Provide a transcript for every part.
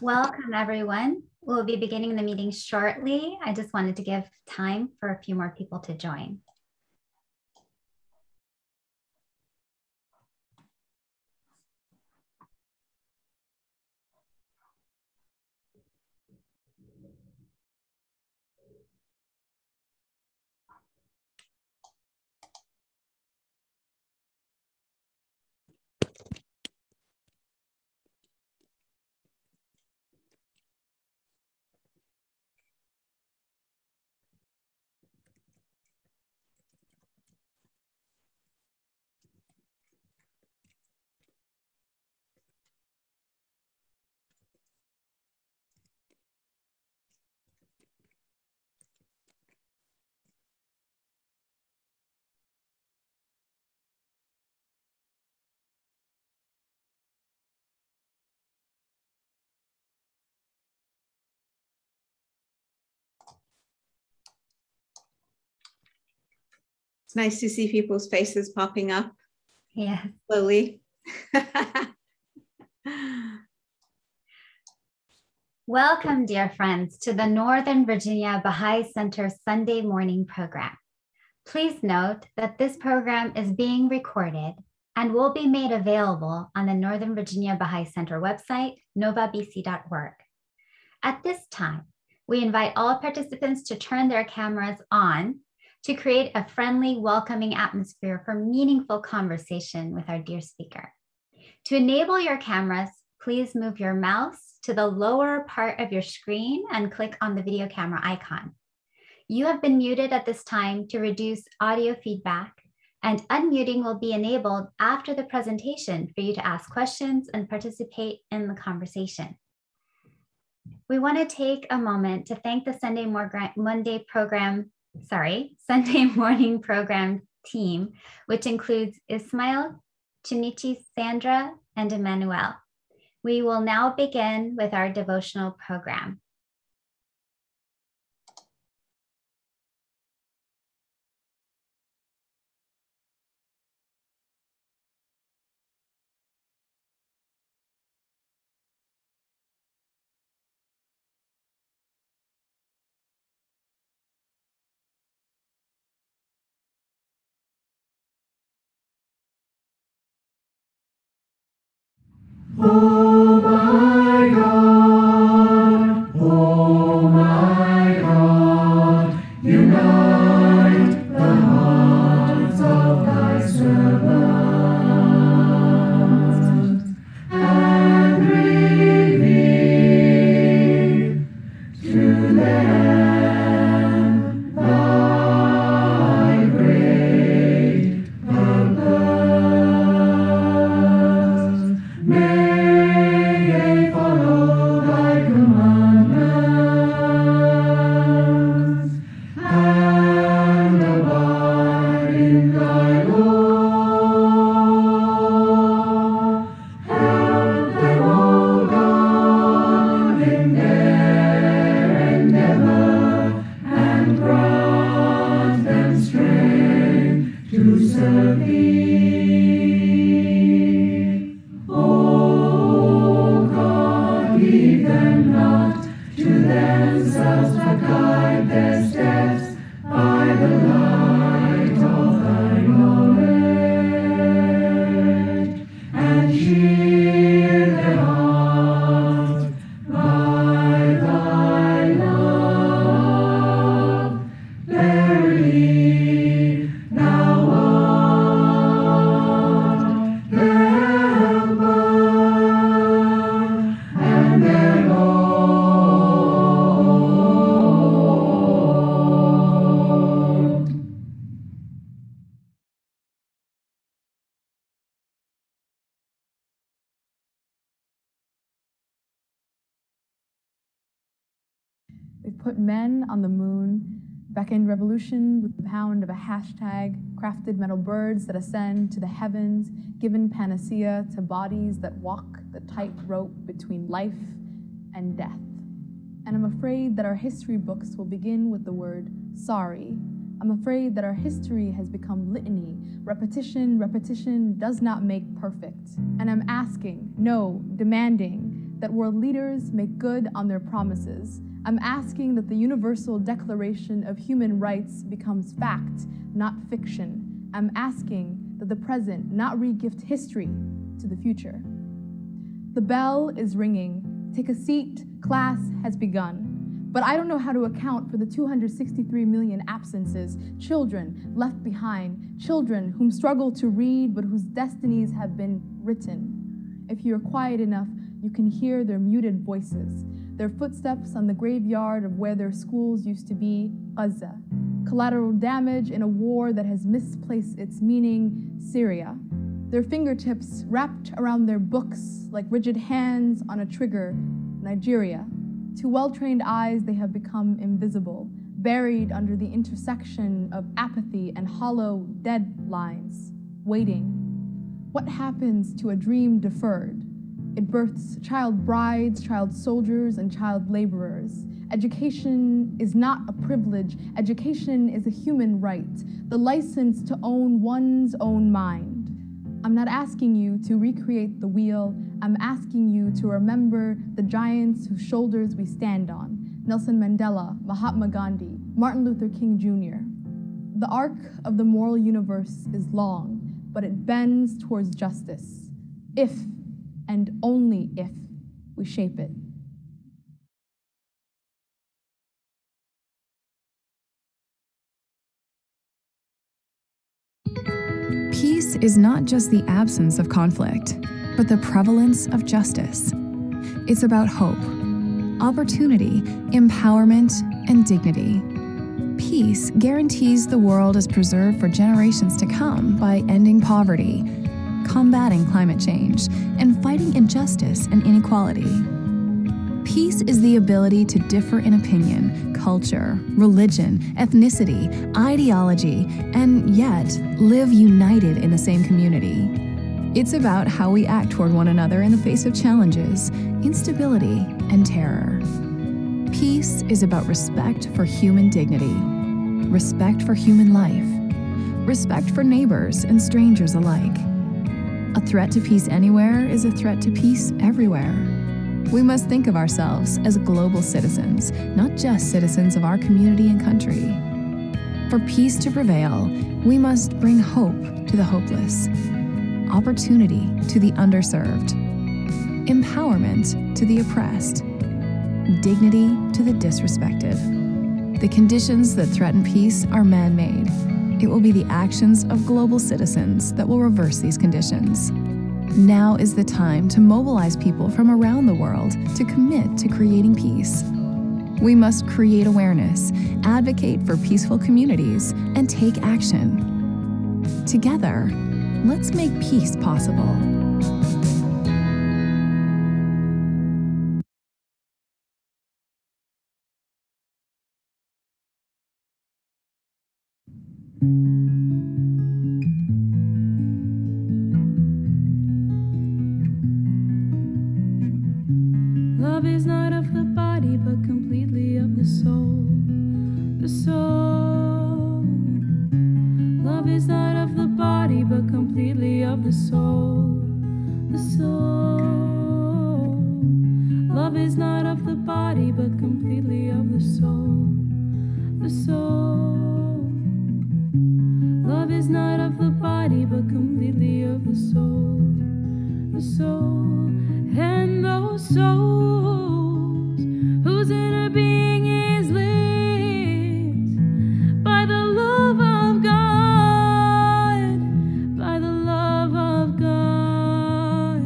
Welcome, everyone. We'll be beginning the meeting shortly. I just wanted to give time for a few more people to join. It's nice to see people's faces popping up. Yeah. Slowly. Welcome, dear friends, to the Northern Virginia Baha'i Center Sunday morning program. Please note that this program is being recorded and will be made available on the Northern Virginia Baha'i Center website, novabc.org. At this time, we invite all participants to turn their cameras on to create a friendly, welcoming atmosphere for meaningful conversation with our dear speaker. To enable your cameras, please move your mouse to the lower part of your screen and click on the video camera icon. You have been muted at this time to reduce audio feedback, and unmuting will be enabled after the presentation for you to ask questions and participate in the conversation. We want to take a moment to thank the Sunday morning program team, which includes Ismail, Chinichi, Sandra, and Emmanuel. We will now begin with our devotional program. Oh my God, oh my God, unite the hearts of thy servants and reveal to them thy great purpose. May they follow thy commandments and abide in thy law. Help them, O God, in their endeavor, and grant them strength to serve thee. O God, leave them not to themselves, but guide their steps by the light of thy knowledge, and cheer their hearts by thy love. Verily, thou art their helper and their Lord. They've put men on the moon, beckoned revolution with the pound of a hashtag, crafted metal birds that ascend to the heavens, given panacea to bodies that walk the tightrope between life and death. And I'm afraid that our history books will begin with the word sorry. I'm afraid that our history has become litany. Repetition does not make perfect. And I'm asking, no, demanding, that world leaders make good on their promises. I'm asking that the Universal Declaration of Human Rights becomes fact, not fiction. I'm asking that the present not re-gift history to the future. The bell is ringing. Take a seat, class has begun. But I don't know how to account for the 263 million absences, children left behind, children whom struggle to read but whose destinies have been written. If you're quiet enough, you can hear their muted voices, their footsteps on the graveyard of where their schools used to be, Gaza. Collateral damage in a war that has misplaced its meaning, Syria. Their fingertips wrapped around their books like rigid hands on a trigger, Nigeria. To well-trained eyes, they have become invisible, buried under the intersection of apathy and hollow deadlines, waiting. What happens to a dream deferred? It births child brides, child soldiers, and child laborers. Education is not a privilege. Education is a human right, the license to own one's own mind. I'm not asking you to recreate the wheel. I'm asking you to remember the giants whose shoulders we stand on. Nelson Mandela, Mahatma Gandhi, Martin Luther King Jr. The arc of the moral universe is long, but it bends towards justice, if and only if we shape it. Peace is not just the absence of conflict, but the prevalence of justice. It's about hope, opportunity, empowerment, and dignity. Peace guarantees the world is preserved for generations to come by ending poverty, combating climate change, and fighting injustice and inequality. Peace is the ability to differ in opinion, culture, religion, ethnicity, ideology, and yet live united in the same community. It's about how we act toward one another in the face of challenges, instability, and terror. Peace is about respect for human dignity, respect for human life, respect for neighbors and strangers alike. A threat to peace anywhere is a threat to peace everywhere. We must think of ourselves as global citizens, not just citizens of our community and country. For peace to prevail, we must bring hope to the hopeless, opportunity to the underserved, empowerment to the oppressed, dignity to the disrespected. The conditions that threaten peace are man-made. It will be the actions of global citizens that will reverse these conditions. Now is the time to mobilize people from around the world to commit to creating peace. We must create awareness, advocate for peaceful communities, and take action. Together, let's make peace possible. Love is not of the body, but completely of the soul. The soul. Love is not of the body, but completely of the soul. The soul. Love is not of the body, but completely of the soul. The soul. Love is not of the body, but completely of the soul. The soul. And those souls whose inner being is lit by the love of God, by the love of God,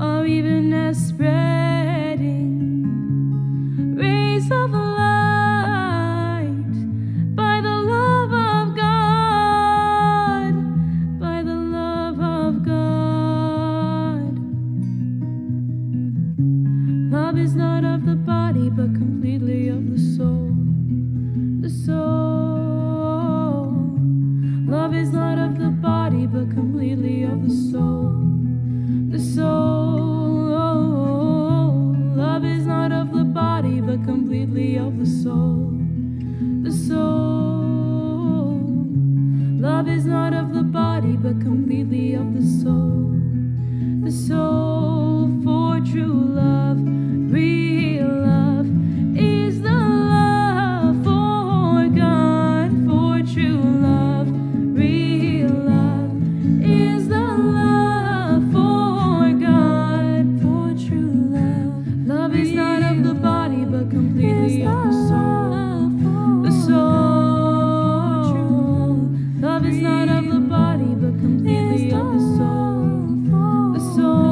are even as spreading rays of light by the love of God, by the love of God. Love is not of the body, but completely of the soul. The soul. Love is not of the body, but completely of the soul. The soul. Love is not of the body, but the soul, the soul. Love is not of the body, but completely of the soul, the soul. For true love, real love, is the love for God. For true love, real love, is the love for God. For true love, love is not of the body, but completely of the soul, the soul. Love is not of the body, but completely of the soul, the soul.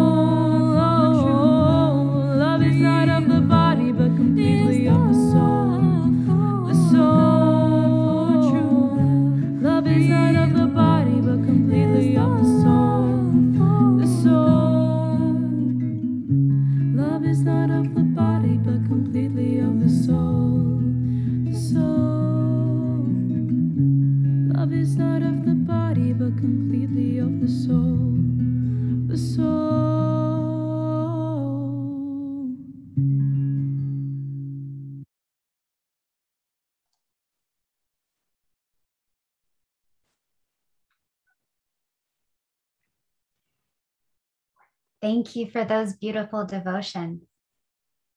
Love is not of the body, but completely of the soul, the soul. Love is not of the body, but completely of the soul, the soul. Love is not of the body, but completely of the soul, the soul. Love is not of the body, but completely of the soul, the soul. Thank you for those beautiful devotions.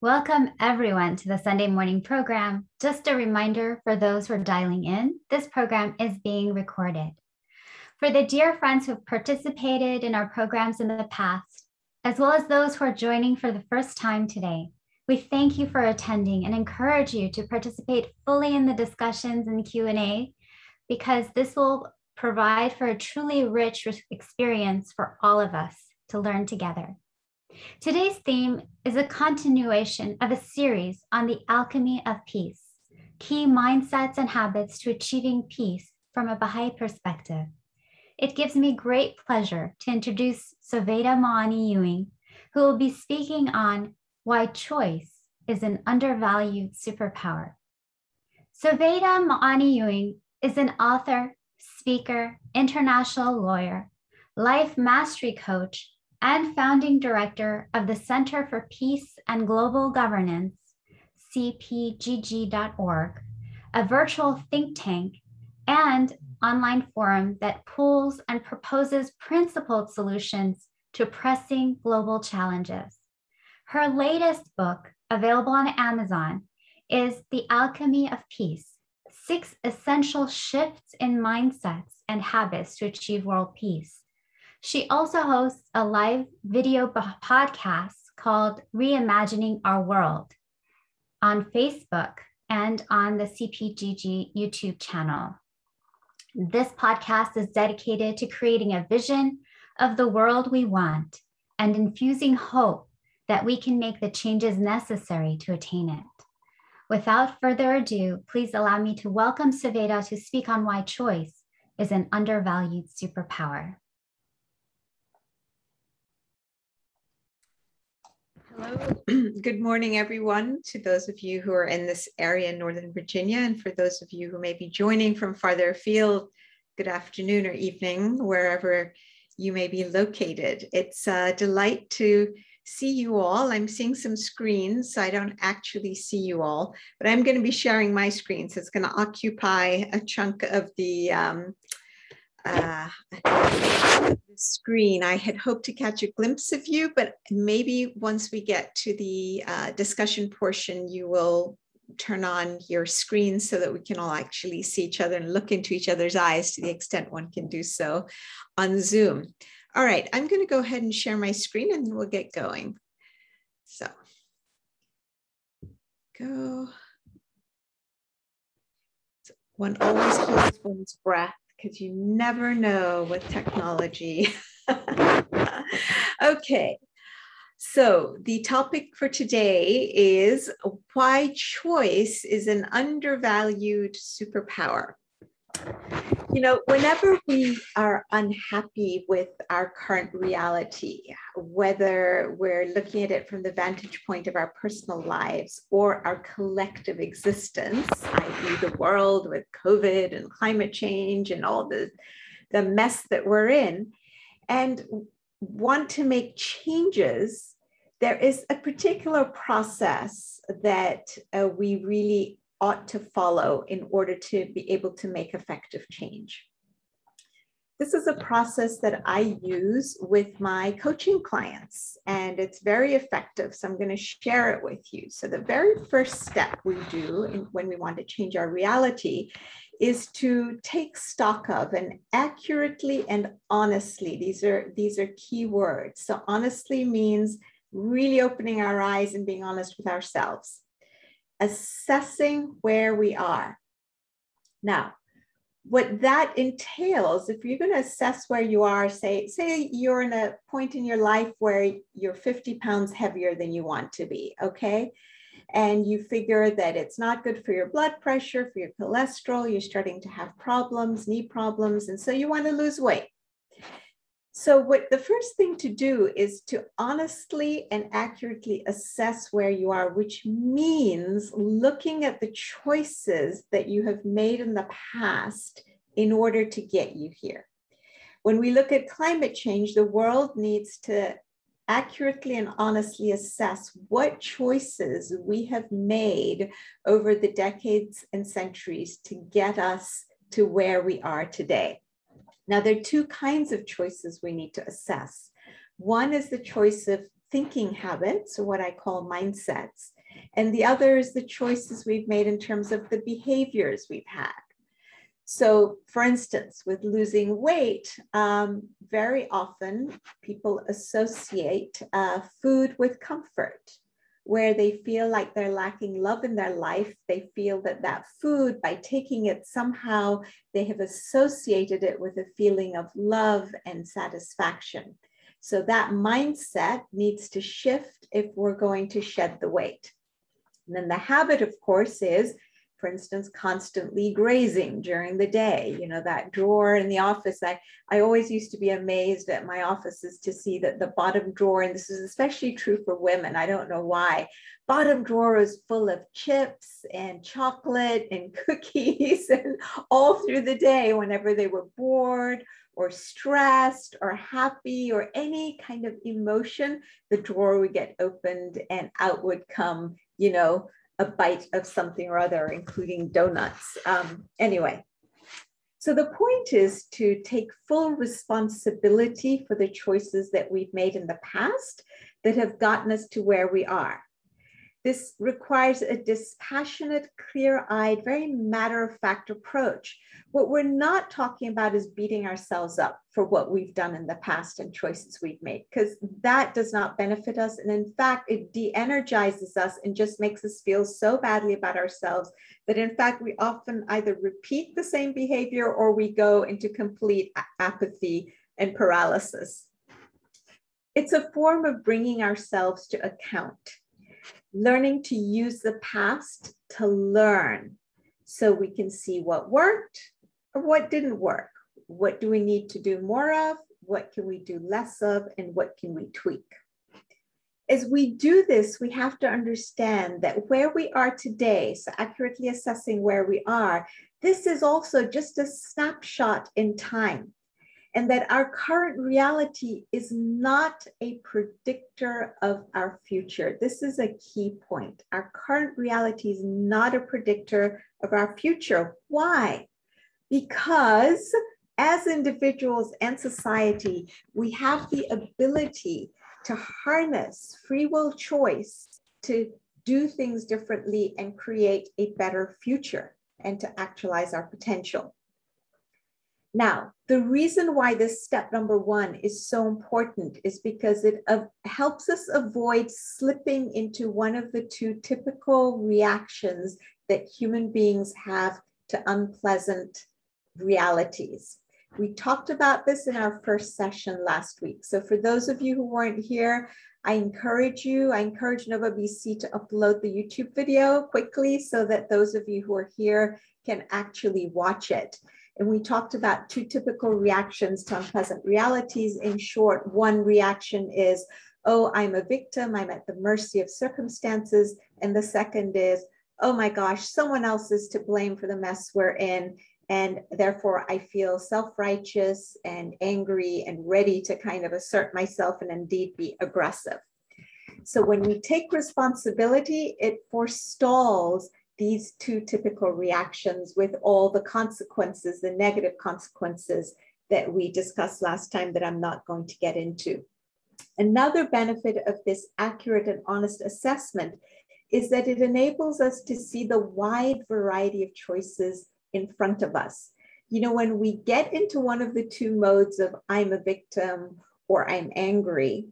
Welcome everyone to the Sunday morning program. Just a reminder for those who are dialing in, this program is being recorded. For the dear friends who have participated in our programs in the past, as well as those who are joining for the first time today, we thank you for attending and encourage you to participate fully in the discussions and Q&A, because this will provide for a truly rich experience for all of us to learn together. Today's theme is a continuation of a series on the alchemy of peace, key mindsets and habits to achieving peace from a Baha'i perspective. It gives me great pleasure to introduce Sovaida Ewing, who will be speaking on why choice is an undervalued superpower. Sovaida Ewing is an author, speaker, international lawyer, life mastery coach, and founding director of the Center for Peace and Global Governance, cpgg.org, a virtual think tank and online forum that pools and proposes principled solutions to pressing global challenges. Her latest book, available on Amazon, is The Alchemy of Peace: 6 Essential Shifts in Mindsets and Habits to Achieve World Peace. She also hosts a live video podcast called Reimagining Our World on Facebook and on the CPGG YouTube channel. This podcast is dedicated to creating a vision of the world we want and infusing hope that we can make the changes necessary to attain it. Without further ado, please allow me to welcome Sovaida to speak on why choice is an undervalued superpower. Hello. Good morning, everyone, to those of you who are in this area in Northern Virginia, and for those of you who may be joining from farther afield, good afternoon or evening, wherever you may be located. It's a delight to see you all. I'm seeing some screens, so I don't actually see you all, but I'm going to be sharing my screen, so it's going to occupy a chunk of the screen. I had hoped to catch a glimpse of you, but maybe once we get to the discussion portion, you will turn on your screen so that we can all actually see each other and look into each other's eyes to the extent one can do so on Zoom. All right, I'm going to go ahead and share my screen and we'll get going. So, go. One always holds one's breath, because you never know with technology. Okay, so the topic for today is why choice is an undervalued superpower. You know, whenever we are unhappy with our current reality, whether we're looking at it from the vantage point of our personal lives or our collective existence, i.e. the world with COVID and climate change and all the mess that we're in, and want to make changes, there is a particular process that we really ought to follow in order to be able to make effective change. This is a process that I use with my coaching clients, and it's very effective. So I'm going to share it with you. So the very first step we do when we want to change our reality is to take stock of, and accurately and honestly, these are key words. So honestly means really opening our eyes and being honest with ourselves, assessing where we are. Now, what that entails, if you're going to assess where you are, say you're in a point in your life where you're 50 pounds heavier than you want to be, okay? And you figure that it's not good for your blood pressure, for your cholesterol, you're starting to have problems, knee problems, and so you want to lose weight. So what the first thing to do is to honestly and accurately assess where you are, which means looking at the choices that you have made in the past in order to get you here. When we look at climate change, the world needs to accurately and honestly assess what choices we have made over the decades and centuries to get us to where we are today. Now, there are two kinds of choices we need to assess. One is the choice of thinking habits, or what I call mindsets. And the other is the choices we've made in terms of the behaviors we've had. So for instance, with losing weight, very often people associate food with comfort. Where they feel like they're lacking love in their life, they feel that that food, by taking it somehow, they have associated it with a feeling of love and satisfaction. So that mindset needs to shift if we're going to shed the weight. And then the habit, of course, is, for instance, constantly grazing during the day. You know, that drawer in the office, I always used to be amazed at my offices to see that the bottom drawer, and this is especially true for women, I don't know why, bottom drawer is full of chips and chocolate and cookies, and all through the day, whenever they were bored or stressed or happy or any kind of emotion, the drawer would get opened and out would come, you know, a bite of something or other, including donuts. Anyway, so the point is to take full responsibility for the choices that we've made in the past that have gotten us to where we are. This requires a dispassionate, clear-eyed, very matter-of-fact approach. What we're not talking about is beating ourselves up for what we've done in the past and choices we've made, because that does not benefit us. And in fact, it de-energizes us and just makes us feel so badly about ourselves that in fact, we often either repeat the same behavior or we go into complete apathy and paralysis. It's a form of bringing ourselves to account. Learning to use the past to learn so we can see what worked or what didn't work. What do we need to do more of? What can we do less of? And what can we tweak? As we do this, we have to understand that where we are today, so accurately assessing where we are, this is also just a snapshot in time. And that our current reality is not a predictor of our future. This is a key point. Our current reality is not a predictor of our future. Why? Because as individuals and society, we have the ability to harness free will choice to do things differently and create a better future and to actualize our potential. Now, the reason why this step number one is so important is because it helps us avoid slipping into one of the two typical reactions that human beings have to unpleasant realities. We talked about this in our first session last week. So for those of you who weren't here, I encourage Nova BC to upload the YouTube video quickly so that those of you who are here can actually watch it. And we talked about two typical reactions to unpleasant realities. In short, one reaction is, oh, I'm a victim, I'm at the mercy of circumstances. And the second is, oh my gosh, someone else is to blame for the mess we're in. And therefore I feel self-righteous and angry and ready to kind of assert myself and indeed be aggressive. So when we take responsibility, it forestalls these two typical reactions with all the consequences, the negative consequences that we discussed last time that I'm not going to get into. Another benefit of this accurate and honest assessment is that it enables us to see the wide variety of choices in front of us. You know, when we get into one of the two modes of I'm a victim or I'm angry,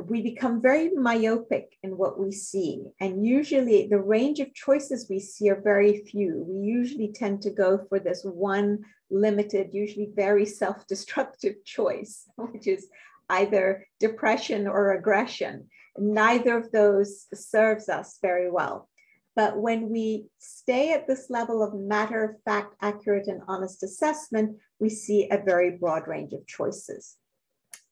we become very myopic in what we see. And usually the range of choices we see are very few. We usually tend to go for this one limited, usually very self-destructive choice, which is either depression or aggression. Neither of those serves us very well. But when we stay at this level of matter-of-fact, accurate, and honest assessment, we see a very broad range of choices.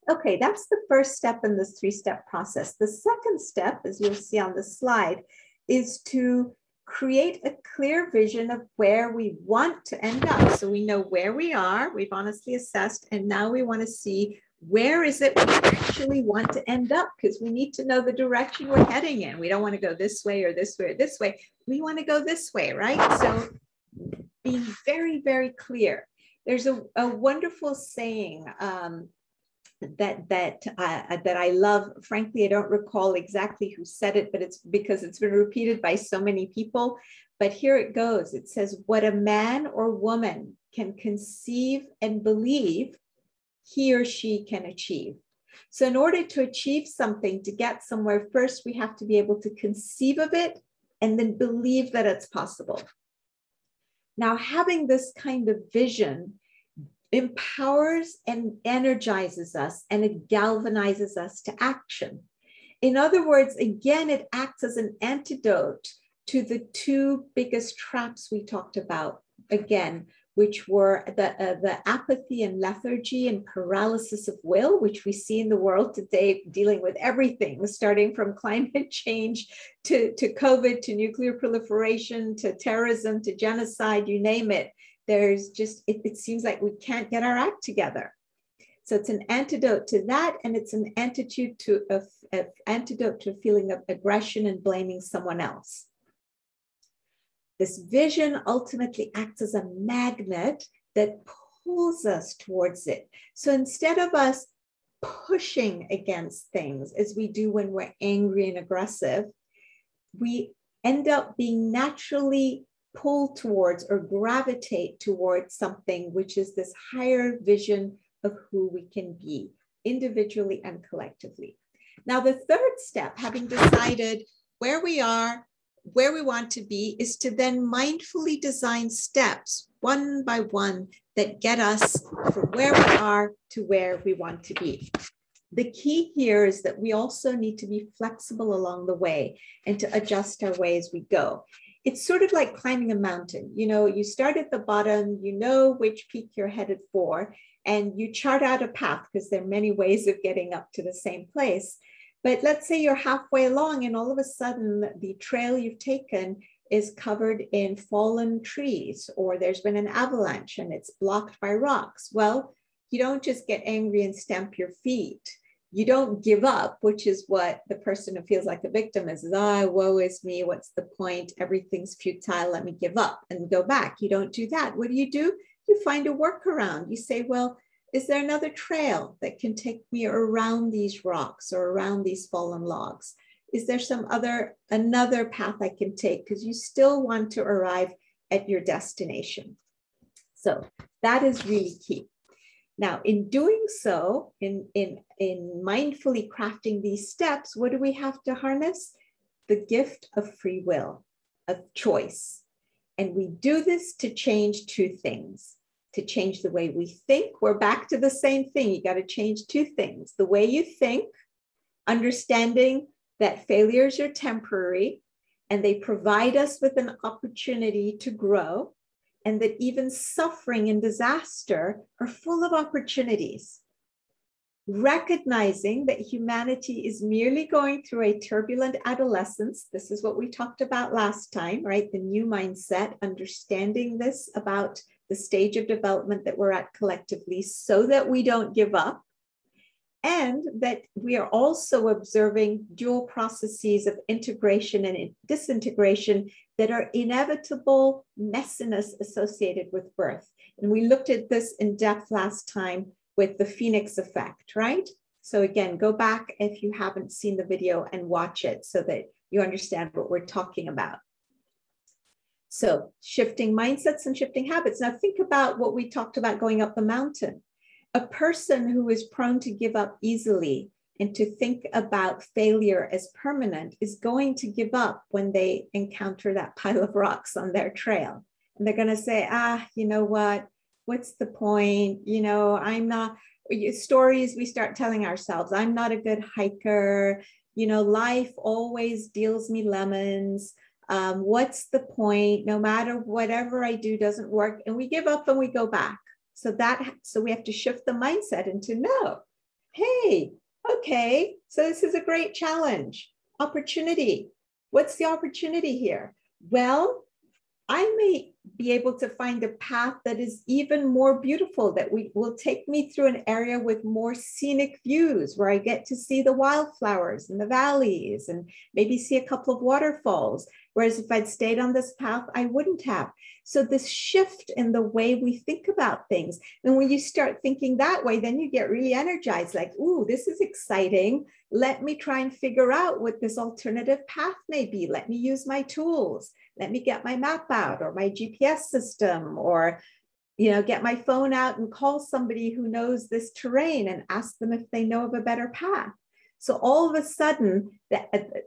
Okay, that's the first step in this three-step process. The second step, as you'll see on the slide, is to create a clear vision of where we want to end up. So we know where we are, we've honestly assessed, and now we want to see where is it we actually want to end up, because we need to know the direction we're heading in. We don't want to go this way or this way or this way. We want to go this way, right? So being very, very clear. There's a wonderful saying that I love. Frankly, I don't recall exactly who said it, but it's because it's been repeated by so many people. But here it goes. It says, what a man or woman can conceive and believe, he or she can achieve. So in order to achieve something, to get somewhere, first we have to be able to conceive of it and then believe that it's possible. Now, having this kind of vision empowers and energizes us, and it galvanizes us to action. In other words, again, it acts as an antidote to the two biggest traps we talked about, again, which were the apathy and lethargy and paralysis of will, which we see in the world today, dealing with everything, starting from climate change to COVID, to nuclear proliferation, to terrorism, to genocide, you name it. There's just, it seems like we can't get our act together. So it's an antidote to that, and it's an antidote to a feeling of aggression and blaming someone else. This vision ultimately acts as a magnet that pulls us towards it. So instead of us pushing against things as we do when we're angry and aggressive, we end up being naturally pulled towards or gravitate towards something which is this higher vision of who we can be individually and collectively. Now, the third step, having decided where we are, where we want to be, is to then mindfully design steps one by one that get us from where we are to where we want to be. The key here is that we also need to be flexible along the way and to adjust our way as we go. It's sort of like climbing a mountain. You know, you start at the bottom, you know which peak you're headed for, and you chart out a path because there are many ways of getting up to the same place. But let's say you're halfway along and all of a sudden the trail you've taken is covered in fallen trees, or there's been an avalanche and it's blocked by rocks. Well, you don't just get angry and stamp your feet. You don't give up, which is what the person who feels like a victim is, woe is me, what's the point? Everything's futile, let me give up and go back. You don't do that. What do? You find a workaround. You say, well, is there another trail that can take me around these rocks or around these fallen logs? Is there another path I can take? Because you still want to arrive at your destination. So that is really key. Now, in doing so, in mindfully crafting these steps, what do we have to harness? The gift of free will, of choice. And we do this to change two things. To change the way we think, we're back to the same thing. You got to change two things. The way you think, understanding that failures are temporary and they provide us with an opportunity to grow, and that even suffering and disaster are full of opportunities. Recognizing that humanity is merely going through a turbulent adolescence. This is what we talked about last time, right? The new mindset, understanding this about the stage of development that we're at collectively so that we don't give up. and that we are also observing dual processes of integration and disintegration that are inevitable messiness associated with birth. And we looked at this in depth last time with the Phoenix effect, right? So again, go back if you haven't seen the video and watch it so that you understand what we're talking about. So shifting mindsets and shifting habits. Now think about what we talked about going up the mountain. A person who is prone to give up easily and to think about failure as permanent is going to give up when they encounter that pile of rocks on their trail. And they're going to say, you know what? What's the point? You know, I'm not, stories we start telling ourselves, I'm not a good hiker. You know, life always deals me lemons. What's the point? No matter whatever I do doesn't work. And we give up and we go back. So we have to shift the mindset into no, hey, okay, so this is a great challenge, opportunity. What's the opportunity here? Well, I may be able to find a path that is even more beautiful, that will take me through an area with more scenic views where I get to see the wildflowers and the valleys and maybe see a couple of waterfalls. Whereas if I'd stayed on this path, I wouldn't have. So this shift in the way we think about things. And when you start thinking that way, then you get really energized, like, ooh, this is exciting. Let me try and figure out what this alternative path may be. Let me use my tools. Let me get my map out or my GPS system, or, you know, get my phone out and call somebody who knows this terrain and ask them if they know of a better path. So all of a sudden,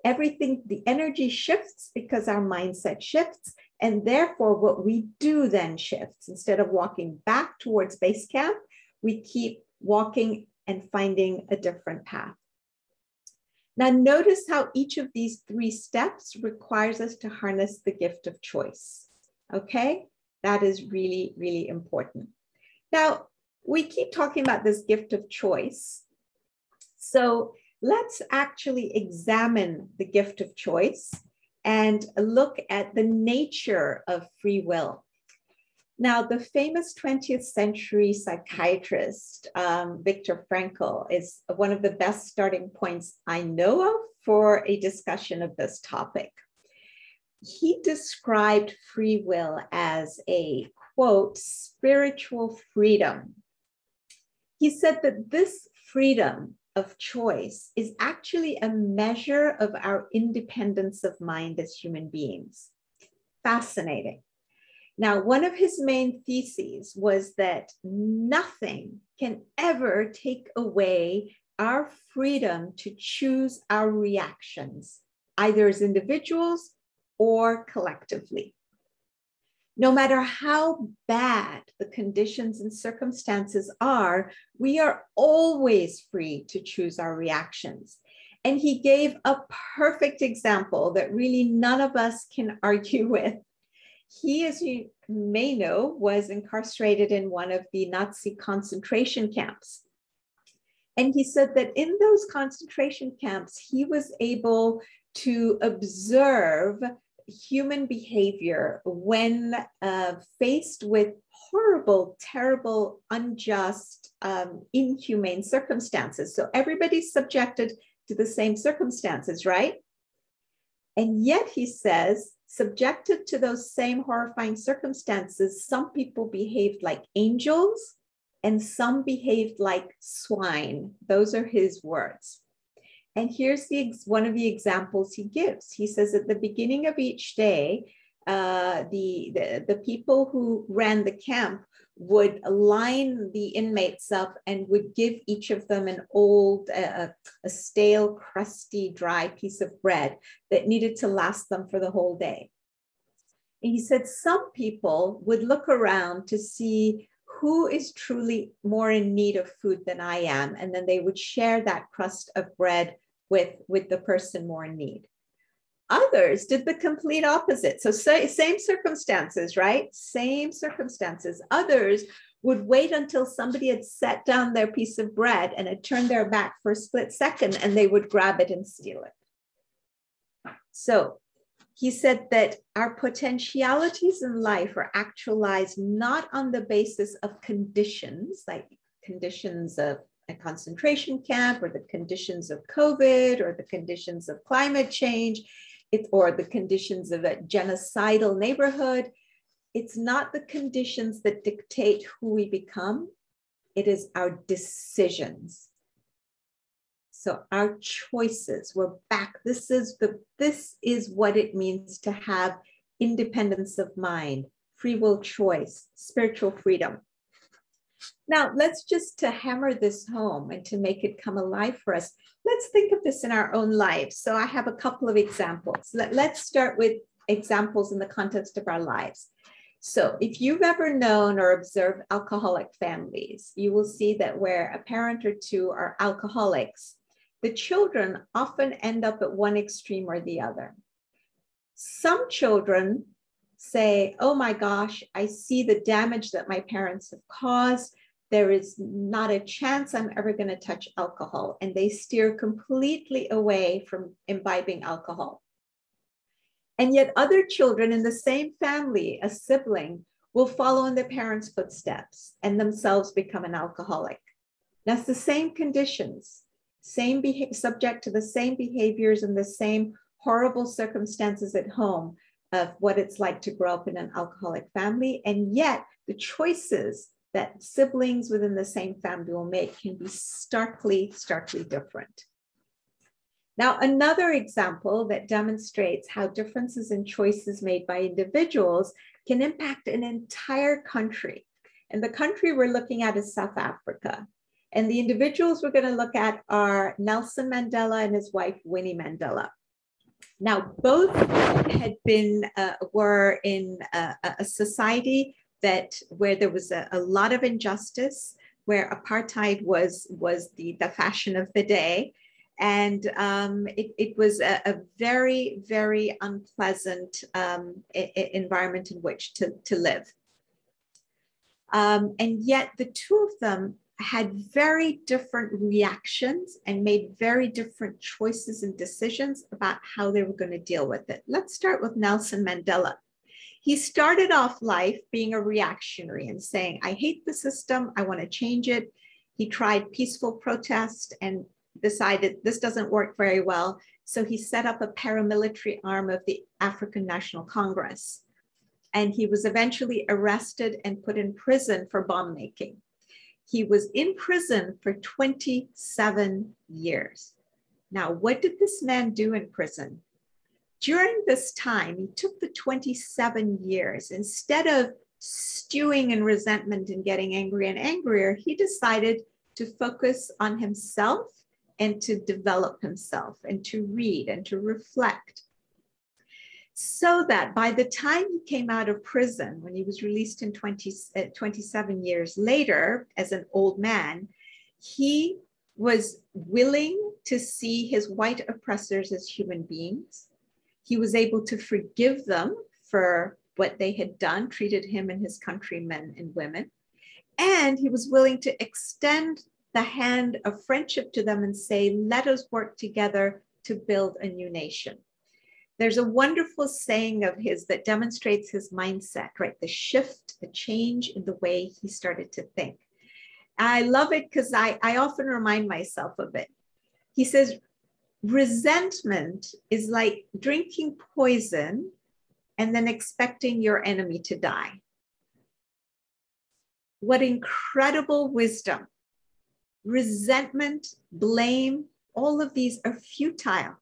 everything, the energy shifts because our mindset shifts. And therefore, what we do then shifts. Instead of walking back towards base camp, we keep walking and finding a different path. Now, notice how each of these 3 steps requires us to harness the gift of choice. Okay, that is really, really important. Now, we keep talking about this gift of choice. So let's actually examine the gift of choice and look at the nature of free will. Now, the famous 20th century psychiatrist, Viktor Frankl, is one of the best starting points I know of for a discussion of this topic. He described free will as a, quote, spiritual freedom. He said that this freedom of choice is actually a measure of our independence of mind as human beings. Fascinating. Now, one of his main theses was that nothing can ever take away our freedom to choose our reactions, either as individuals or collectively. No matter how bad the conditions and circumstances are, we are always free to choose our reactions. And he gave a perfect example that really none of us can argue with. He, as you may know, was incarcerated in one of the Nazi concentration camps. And he said that in those concentration camps, he was able to observe human behavior when faced with horrible, terrible, unjust, inhumane circumstances. So everybody's subjected to the same circumstances, right? And yet, he says, subjected to those same horrifying circumstances, some people behaved like angels and some behaved like swine. Those are his words. And here's one of the examples he gives. He says at the beginning of each day, the people who ran the camp would line the inmates up and would give each of them an old, a stale, crusty, dry piece of bread that needed to last them for the whole day. And he said some people would look around to see who is truly more in need of food than I am, and then they would share that crust of bread with the person more in need. Others did the complete opposite. So same circumstances, right? Same circumstances. Others would wait until somebody had set down their piece of bread and had turned their back for a split second, and they would grab it and steal it. So he said that our potentialities in life are actualized not on the basis of conditions, like conditions of a concentration camp, or the conditions of COVID, or the conditions of climate change, or the conditions of a genocidal neighborhood. It's not the conditions that dictate who we become. It is our decisions. So our choices, we're back. This is what it means to have independence of mind, free will choice, spiritual freedom. Now, let's just to hammer this home and to make it come alive for us, let's think of this in our own lives. So I have a couple of examples. Let's start with examples in the context of our lives. So if you've ever known or observed alcoholic families, you will see that where a parent or two are alcoholics, the children often end up at one extreme or the other. Some children say, oh my gosh, I see the damage that my parents have caused. There is not a chance I'm ever going to touch alcohol. And they steer completely away from imbibing alcohol. And yet other children in the same family, a sibling, will follow in their parents' footsteps and themselves become an alcoholic. That's the same conditions, subject to the same behaviors and the same horrible circumstances at home of what it's like to grow up in an alcoholic family. And yet the choices that siblings within the same family will make can be starkly different. Now, another example that demonstrates how differences in choices made by individuals can impact an entire country. And the country we're looking at is South Africa. And the individuals we're going to look at are Nelson Mandela and his wife, Winnie Mandela. Now, both had been, were in a society where there was a lot of injustice, where apartheid was the fashion of the day. And it was a very, very unpleasant environment in which to live. And yet the two of them had very different reactions and made very different choices and decisions about how they were going to deal with it. Let's start with Nelson Mandela. He started off life being a reactionary and saying, I hate the system, I want to change it. He tried peaceful protest and decided this doesn't work very well. So he set up a paramilitary arm of the African National Congress. And he was eventually arrested and put in prison for bomb making. He was in prison for 27 years. Now, what did this man do in prison? During this time, he took the 27 years. Instead of stewing in resentment and getting angry and angrier, he decided to focus on himself and to develop himself and to read and to reflect. So that by the time he came out of prison, when he was released in 27 years later as an old man, he was willing to see his white oppressors as human beings. He was able to forgive them for what they had done, treated him and his countrymen and women. And he was willing to extend the hand of friendship to them and say, let us work together to build a new nation. There's a wonderful saying of his that demonstrates his mindset, right? The shift, the change in the way he started to think. I love it because I often remind myself of it. He says, resentment is like drinking poison and then expecting your enemy to die. What incredible wisdom. Resentment, blame, all of these are futile.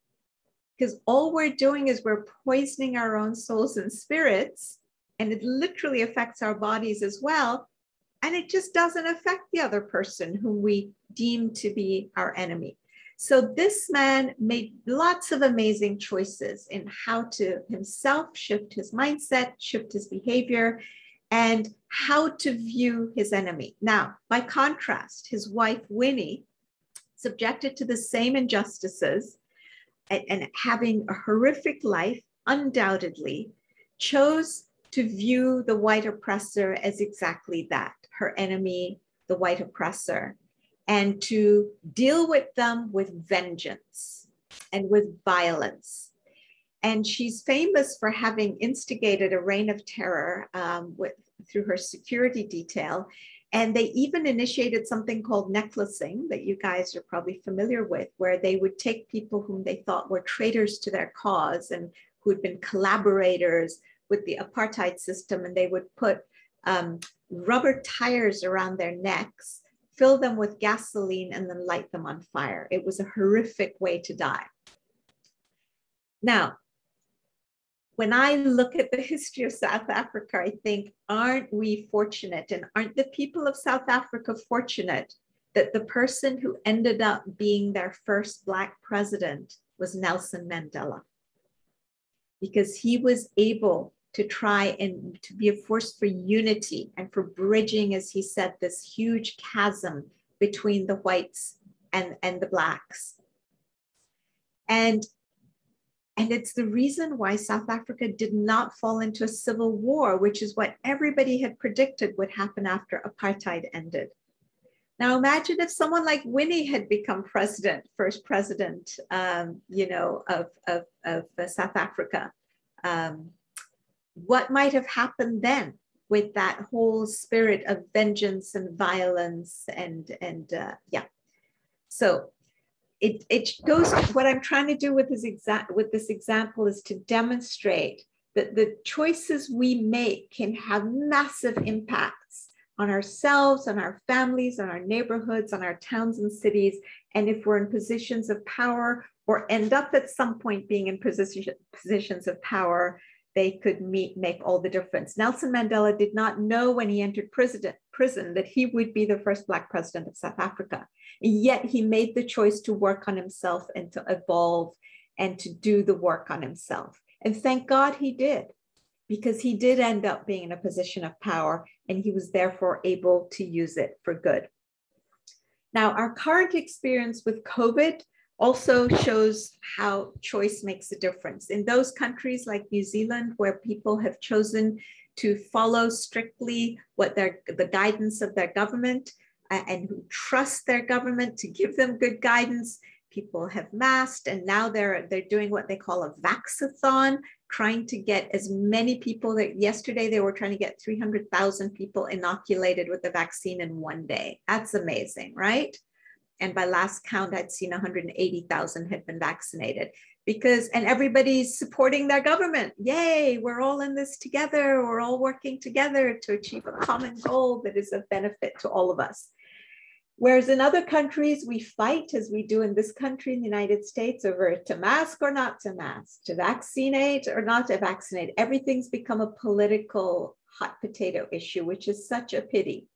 Because all we're doing is we're poisoning our own souls and spirits, and it literally affects our bodies as well. And it just doesn't affect the other person whom we deem to be our enemy. So this man made lots of amazing choices in how to himself shift his mindset, shift his behavior, and how to view his enemy. Now, by contrast, his wife, Winnie, subjected to the same injustices, and having a horrific life, undoubtedly, chose to view the white oppressor as exactly that, her enemy, the white oppressor, and to deal with them with vengeance and with violence. And she's famous for having instigated a reign of terror through her security detail. And they even initiated something called necklacing that you guys are probably familiar with, where they would take people whom they thought were traitors to their cause and who had been collaborators with the apartheid system, and they would put rubber tires around their necks, fill them with gasoline, and then light them on fire. It was a horrific way to die. Now, when I look at the history of South Africa, I think, aren't we fortunate, and aren't the people of South Africa fortunate that the person who ended up being their first Black president was Nelson Mandela? Because he was able to try and to be a force for unity and for bridging, as he said, this huge chasm between the whites and the Blacks. And it's the reason why South Africa did not fall into a civil war, which is what everybody had predicted would happen after apartheid ended. Now imagine if someone like Winnie had become first president, of South Africa. What might have happened then with that whole spirit of vengeance and violence yeah. So it goes, what I'm trying to do with this example is to demonstrate that the choices we make can have massive impacts on ourselves, on our families, on our neighborhoods, on our towns and cities. And if we're in positions of power or end up at some point being in positions of power, they could make all the difference. Nelson Mandela did not know when he entered prison that he would be the first Black president of South Africa. Yet he made the choice to work on himself and to evolve and to do the work on himself. And thank God he did, because he did end up being in a position of power and he was therefore able to use it for good. Now, our current experience with COVID also shows how choice makes a difference. In those countries like New Zealand, where people have chosen to follow strictly the guidance of their government and who trust their government to give them good guidance, people have masked, and now they're doing what they call a vaxathon, trying to get as many people that yesterday they were trying to get 300,000 people inoculated with the vaccine in one day. That's amazing, right? And by last count, I'd seen 180,000 had been vaccinated and everybody's supporting their government. Yay, we're all in this together. We're all working together to achieve a common goal that is of benefit to all of us. Whereas in other countries, we fight, as we do in this country, in the United States, over to mask or not to mask, to vaccinate or not to vaccinate. Everything's become a political hot potato issue, which is such a pity.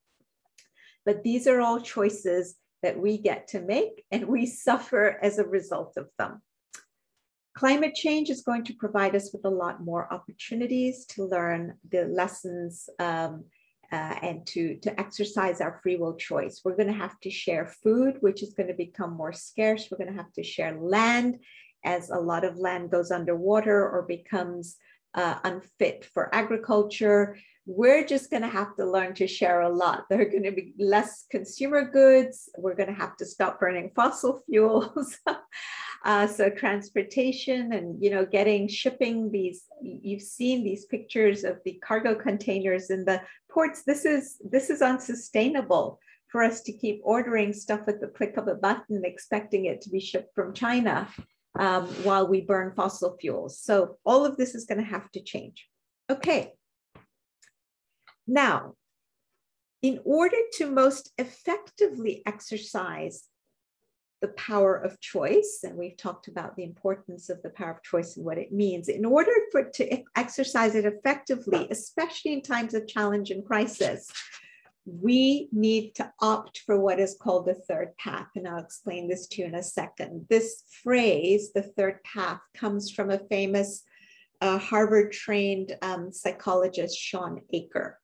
But these are all choices that we get to make, and we suffer as a result of them. Climate change is going to provide us with a lot more opportunities to learn the lessons and to exercise our free will choice. We're going to have to share food, which is going to become more scarce. We're going to have to share land, as a lot of land goes underwater or becomes unfit for agriculture. We're just going to have to learn to share a lot. There are going to be less consumer goods. We're going to have to stop burning fossil fuels. So transportation and, shipping these, you've seen these pictures of the cargo containers in the ports. This is unsustainable for us to keep ordering stuff at the click of a button, expecting it to be shipped from China while we burn fossil fuels. So all of this is going to have to change. Okay. Now, in order to most effectively exercise the power of choice, and we've talked about the importance of the power of choice and what it means, in order to exercise it effectively, especially in times of challenge and crisis, we need to opt for what is called the third path. And I'll explain this to you in a second. This phrase, the third path, comes from a famous Harvard-trained psychologist, Sean Aker.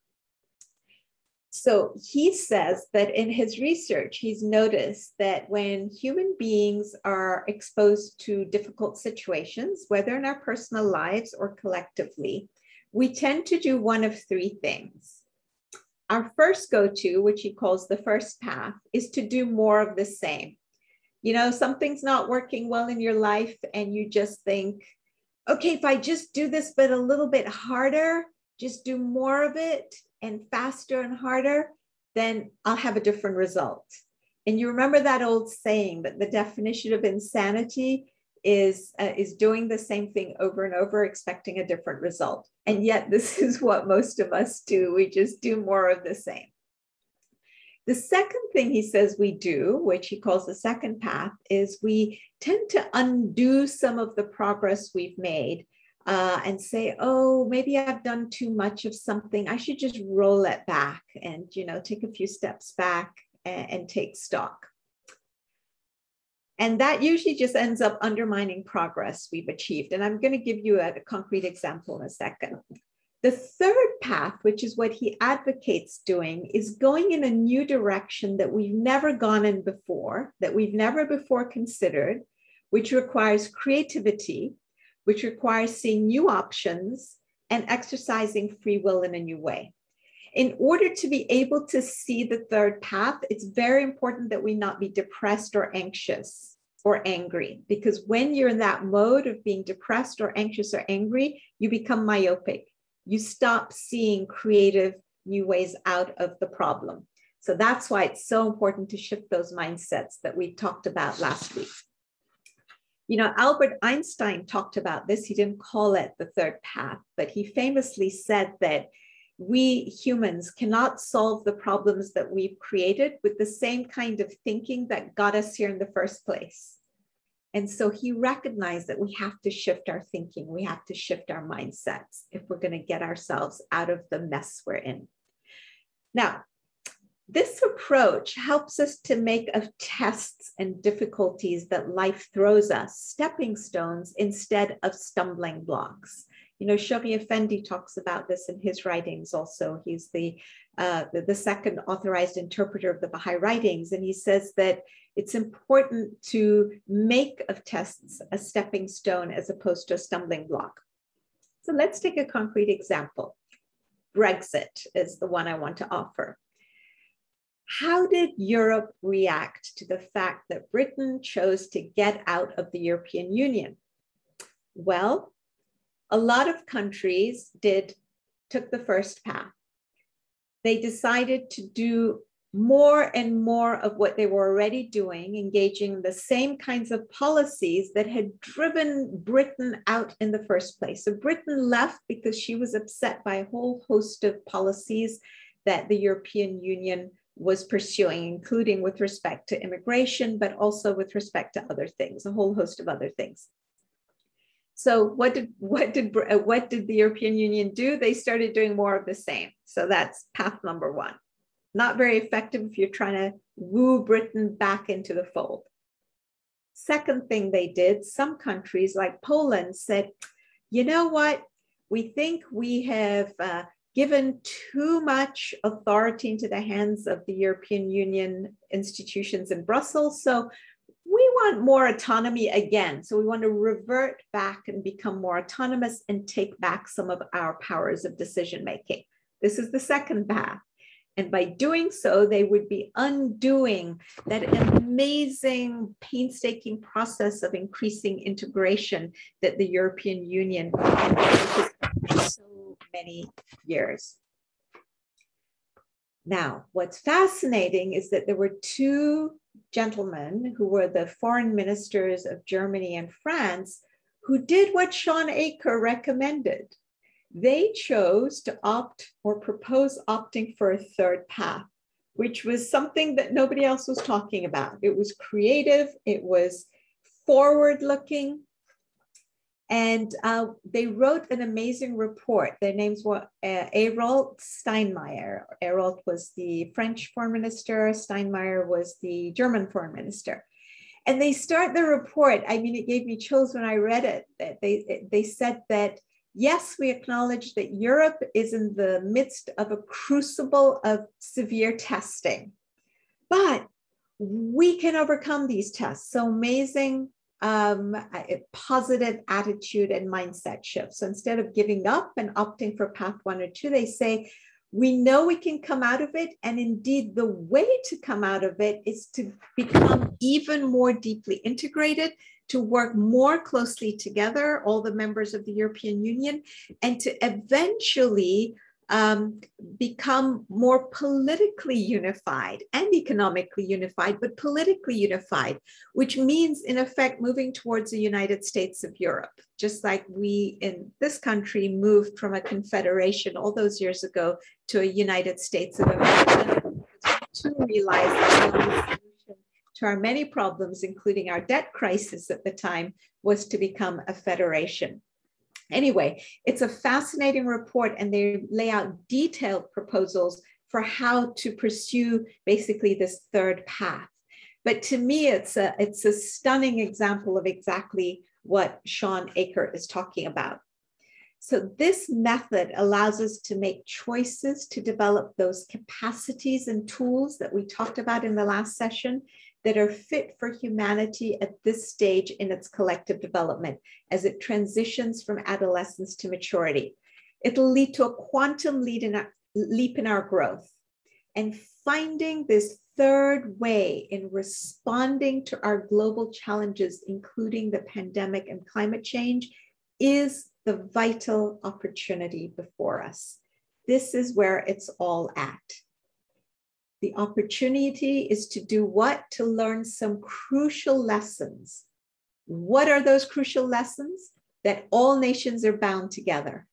So he says that in his research, he's noticed that when human beings are exposed to difficult situations, whether in our personal lives or collectively, we tend to do one of three things. Our first go-to, which he calls the first path, is to do more of the same. Something's not working well in your life and you just think, okay, if I just do this, but a little bit harder, just do more of it and faster and harder, then I'll have a different result. And you remember that old saying that the definition of insanity is doing the same thing over and over, expecting a different result. And yet this is what most of us do. We just do more of the same. The second thing he says we do, which he calls the second path, is we tend to undo some of the progress we've made and say, oh, maybe I've done too much of something. I should just roll it back and, take a few steps back and take stock. And that usually just ends up undermining progress we've achieved. And I'm going to give you a concrete example in a second. The third path, which is what he advocates doing, is going in a new direction that we've never gone in before, that we've never before considered, which requires creativity, which requires seeing new options and exercising free will in a new way. In order to be able to see the third path, it's very important that we not be depressed or anxious or angry, because when you're in that mode of being depressed or anxious or angry, you become myopic. You stop seeing creative new ways out of the problem. So that's why it's so important to shift those mindsets that we talked about last week. Albert Einstein talked about this. He didn't call it the third path, but he famously said that we humans cannot solve the problems that we've created with the same kind of thinking that got us here in the first place. And so he recognized that we have to shift our thinking. We have to shift our mindsets if we're going to get ourselves out of the mess we're in. Now, this approach helps us to make of tests and difficulties that life throws us stepping stones instead of stumbling blocks. Shoghi Effendi talks about this in his writings also. He's the second authorized interpreter of the Baha'i writings. And he says that it's important to make of tests a stepping stone as opposed to a stumbling block. So let's take a concrete example. Brexit is the one I want to offer. How did Europe react to the fact that Britain chose to get out of the European Union? Well, a lot of countries took the first path. They decided to do more and more of what they were already doing, engaging in the same kinds of policies that had driven Britain out in the first place. So Britain left because she was upset by a whole host of policies that the European Union was pursuing, including with respect to immigration, but also with respect to other things, a whole host of other things. So what did the European Union do? They started doing more of the same. So that's path number one. Not very effective if you're trying to woo Britain back into the fold. Second thing they did, some countries like Poland said, you know what? We think we have given too much authority into the hands of the European Union institutions in Brussels. So we want more autonomy again. So we want to revert back and become more autonomous and take back some of our powers of decision-making. This is the second path. And by doing so, they would be undoing that amazing, painstaking process of increasing integration that the European Union had done for so many years. Now, what's fascinating is that there were two gentlemen who were the foreign ministers of Germany and France who did what Sean Aker recommended. They chose to opt or propose opting for a third path, which was something that nobody else was talking about. It was creative, it was forward-looking, and they wrote an amazing report. Their names were Errold Steinmeier. Errold was the French foreign minister, Steinmeier was the German foreign minister. And they start the report, I mean, it gave me chills when I read it. That they said that, yes, we acknowledge that Europe is in the midst of a crucible of severe testing, but we can overcome these tests. So amazing positive attitude and mindset shift. So instead of giving up and opting for path 1 or 2, they say, we know we can come out of it. And indeed, the way to come out of it is to become even more deeply integrated, to work more closely together, all the members of the European Union, and to eventually become more politically unified and economically unified, but politically unified, which means, in effect, moving towards the United States of Europe, just like we in this country moved from a confederation all those years ago to a United States of America, to realize that the only solution to our many problems, including our debt crisis at the time, was to become a federation. Anyway, it's a fascinating report, and they lay out detailed proposals for how to pursue basically this third path. But to me, it's a stunning example of exactly what Shawn Achor is talking about. So this method allows us to make choices to develop those capacities and tools that we talked about in the last session that are fit for humanity at this stage in its collective development as it transitions from adolescence to maturity. It'll lead to a quantum leap in our growth. And finding this third way in responding to our global challenges, including the pandemic and climate change, is the vital opportunity before us. This is where it's all at. The opportunity is to do what? To learn some crucial lessons. What are those crucial lessons? That all nations are bound together.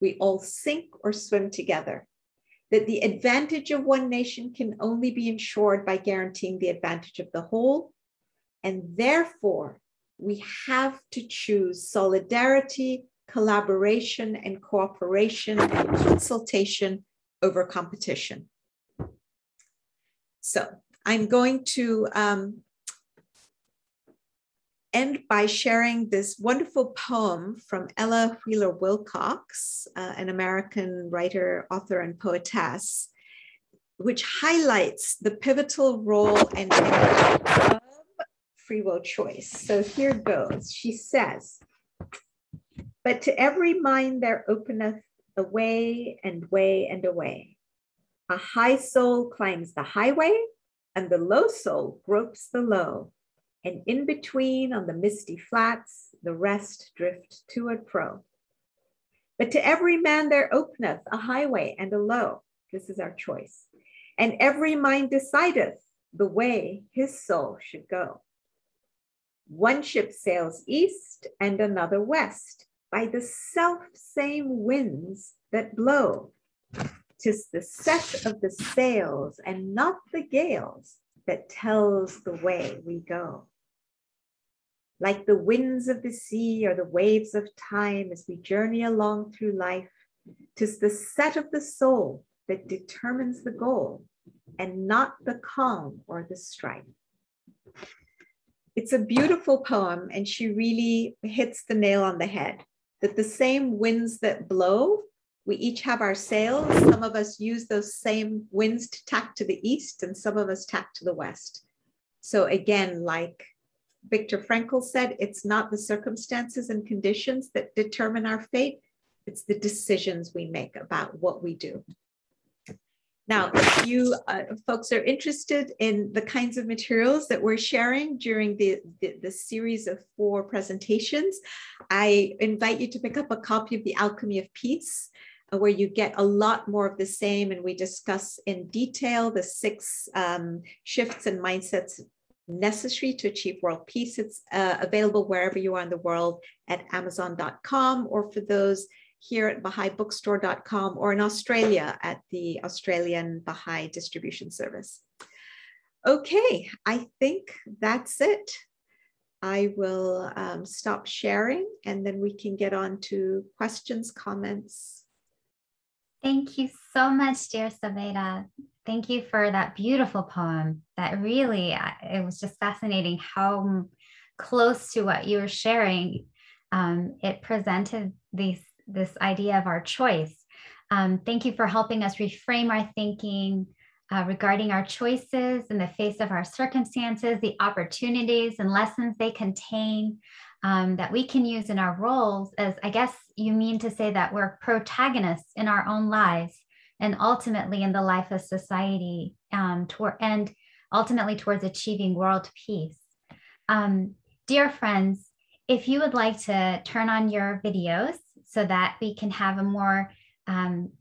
We all sink or swim together. That the advantage of one nation can only be ensured by guaranteeing the advantage of the whole. And therefore, we have to choose solidarity, collaboration, and cooperation and consultation over competition. So I'm going to end by sharing this wonderful poem from Ella Wheeler Wilcox, an American writer, author, and poetess, which highlights the pivotal role and impact of free will choice. So here goes. She says, "But to every mind there openeth a way and way and a way. A high soul climbs the highway, and the low soul gropes the low. And in between on the misty flats, the rest drift to and fro. But to every man there openeth a highway and a low." This is our choice. "And every mind decideth the way his soul should go. One ship sails east and another west by the self-same winds that blow. 'Tis the set of the sails and not the gales that tells the way we go. Like the winds of the sea or the waves of time as we journey along through life, 'tis the set of the soul that determines the goal and not the calm or the strife." It's a beautiful poem, and she really hits the nail on the head, that the same winds that blow, we each have our sails. Some of us use those same winds to tack to the east, and some of us tack to the west. So again, like Viktor Frankl said, it's not the circumstances and conditions that determine our fate, it's the decisions we make about what we do. Now, if you folks are interested in the kinds of materials that we're sharing during the series of 4 presentations, I invite you to pick up a copy of The Alchemy of Peace, where you get a lot more of the same, and we discuss in detail the 6 shifts and mindsets necessary to achieve world peace. It's available wherever you are in the world at Amazon.com, or for those here at BahaiBookstore.com, or in Australia at the Australian Baha'i Distribution Service. Okay, I think that's it. I will stop sharing, and then we can get on to questions, comments. Thank you so much, dear Sovaida. Thank you for that beautiful poem. That really, it was just fascinating how close to what you were sharing. It presented this idea of our choice. Thank you for helping us reframe our thinking regarding our choices in the face of our circumstances, the opportunities and lessons they contain that we can use in our roles, as I guess you mean to say that we're protagonists in our own lives and ultimately in the life of society and ultimately towards achieving world peace. Dear friends, if you would like to turn on your videos so that we can have a more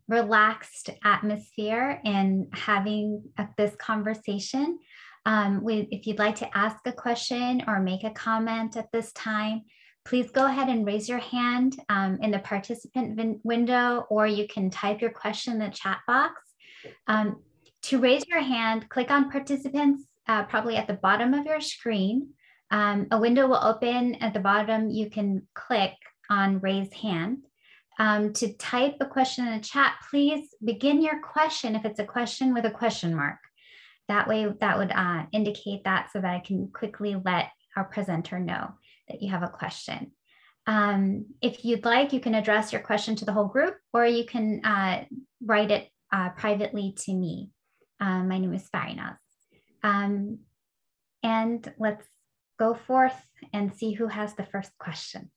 relaxed atmosphere in having this conversation. If you'd like to ask a question or make a comment at this time, please go ahead and raise your hand in the participant window, or you can type your question in the chat box. To raise your hand, click on participants, probably at the bottom of your screen. A window will open at the bottom. You can click on raise hand. To type a question in the chat, please begin your question, if it's a question, with a question mark. That way, that would indicate that so that I can quickly let our presenter know that you have a question. If you'd like, you can address your question to the whole group, or you can write it privately to me. My name is Farinaz. And let's go forth and see who has the first question.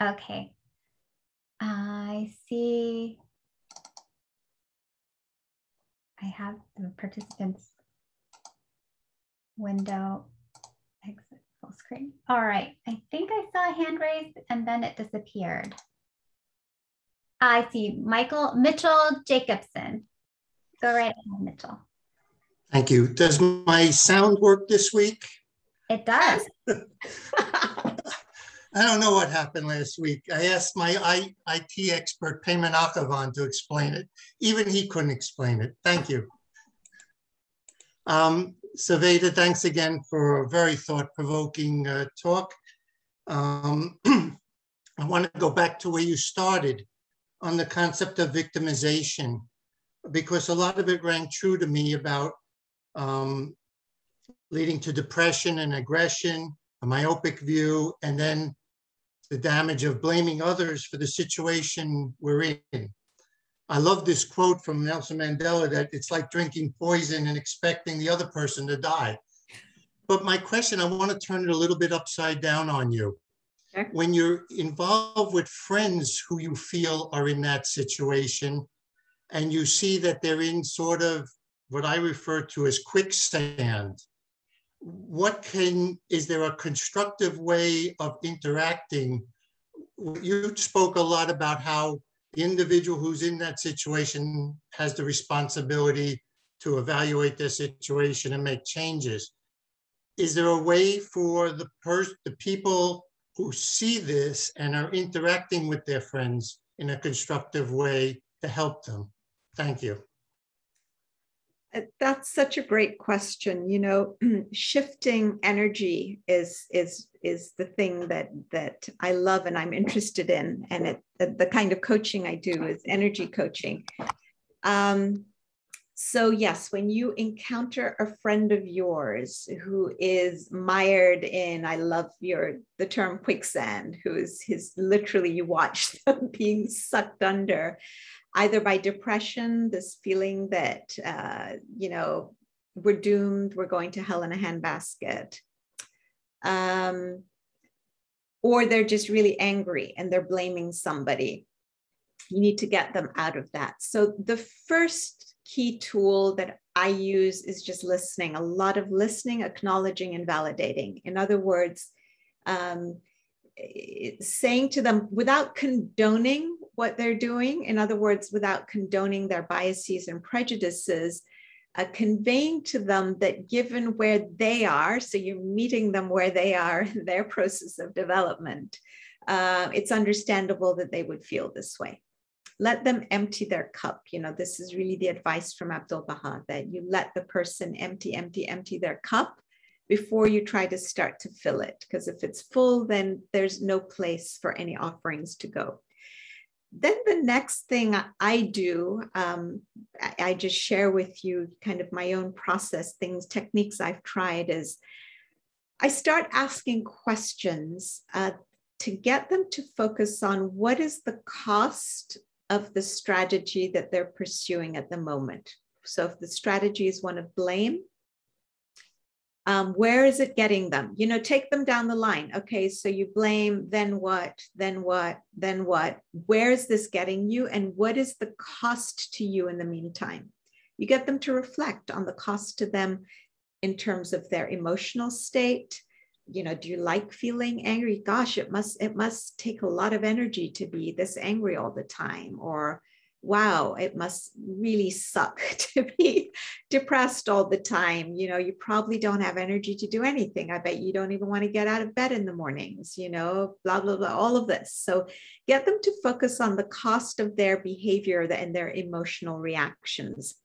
Okay, I see. I have the participants window, exit full screen. All right, I think I saw a hand raised and then it disappeared. I see Mitchell Jacobson. Go right ahead, Mitchell. Thank you. Does my sound work this week? It does. I don't know what happened last week. I asked my IT expert, Payman Akavan, to explain it. Even he couldn't explain it. Thank you. Sovaida, thanks again for a very thought-provoking talk. I want to go back to where you started on the concept of victimization, because a lot of it rang true to me about leading to depression and aggression, a myopic view, and then the damage of blaming others for the situation we're in. I love this quote from Nelson Mandela that it's like drinking poison and expecting the other person to die. But my question, I want to turn it a little bit upside down on you. Sure. When you're involved with friends who you feel are in that situation, and you see that they're in sort of what I refer to as quicksand, is there a constructive way of interacting? You spoke a lot about how the individual who's in that situation has the responsibility to evaluate their situation and make changes. Is there a way for the people who see this and are interacting with their friends in a constructive way to help them? Thank you. That's such a great question. You know, shifting energy is the thing that I love and I'm interested in, and the kind of coaching I do is energy coaching. So yes, when you encounter a friend of yours who is mired in, I love the term quicksand, literally you watch them being sucked under, either by depression, this feeling that, we're doomed, we're going to hell in a handbasket. Or they're just really angry and they're blaming somebody. You need to get them out of that. So the first key tool that I use is just listening, a lot of listening, acknowledging, and validating. In other words, saying to them without condoning what they're doing, in other words, without condoning their biases and prejudices, conveying to them that given where they are, so you're meeting them where they are in their process of development, it's understandable that they would feel this way. Let them empty their cup. You know, this is really the advice from Abdu'l-Baha, that you let the person empty their cup before you try to start to fill it. Because if it's full, then there's no place for any offerings to go. Then the next thing I do, I just share with you kind of my own process, techniques I've tried, is I start asking questions to get them to focus on what is the cost of the strategy that they're pursuing at the moment. So if the strategy is one of blame, Where is it getting them? You know, take them down the line. Okay, so you blame, then what, then what, then what? Where is this getting you? And what is the cost to you in the meantime? You get them to reflect on the cost to them in terms of their emotional state. You know, do you like feeling angry? Gosh, it must take a lot of energy to be this angry all the time. Or, wow, it must really suck to be depressed all the time. You know, you probably don't have energy to do anything. I bet you don't even want to get out of bed in the mornings, you know, blah, blah, blah, all of this. So get them to focus on the cost of their behavior and their emotional reactions,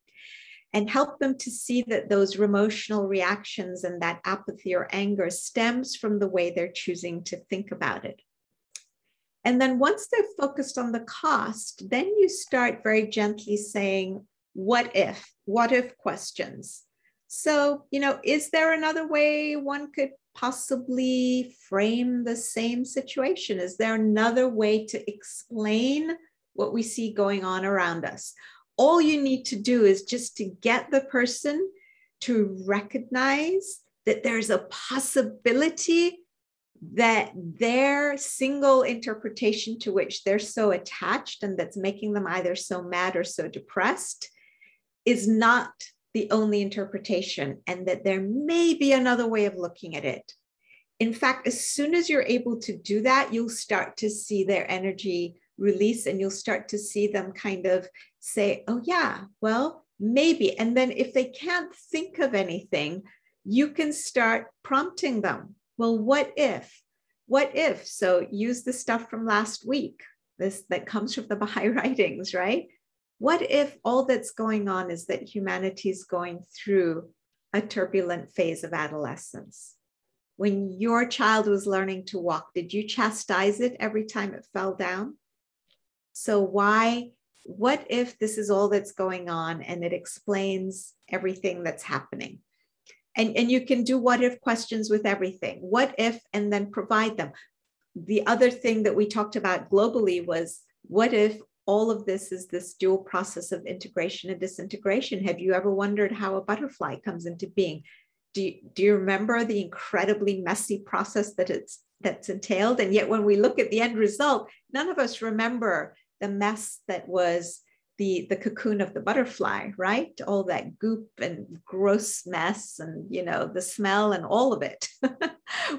and help them to see that those emotional reactions and that apathy or anger stems from the way they're choosing to think about it. And then once they're focused on the cost, then you start very gently saying, what if questions. So, you know, is there another way one could possibly frame the same situation? Is there another way to explain what we see going on around us? All you need to do is just to get the person to recognize that there's a possibility that their single interpretation to which they're so attached and that's making them either so mad or so depressed is not the only interpretation, and that there may be another way of looking at it. In fact, as soon as you're able to do that, you'll start to see their energy release, and you'll start to see them kind of say, oh yeah, well, maybe. And then if they can't think of anything, you can start prompting them. Well, what if? What if? So use the stuff from last week, this that comes from the Baha'i writings, right? What if all that's going on is that humanity is going through a turbulent phase of adolescence? When your child was learning to walk, did you chastise it every time it fell down? So what if this is all that's going on and it explains everything that's happening? And you can do what if questions with everything. What if, and then provide them. The other thing that we talked about globally was, what if all of this is this dual process of integration and disintegration? Have you ever wondered how a butterfly comes into being? Do you remember the incredibly messy process that's entailed? And yet when we look at the end result, none of us remember the mess that was the cocoon of the butterfly, right? All that goop and gross mess and, you know, the smell and all of it.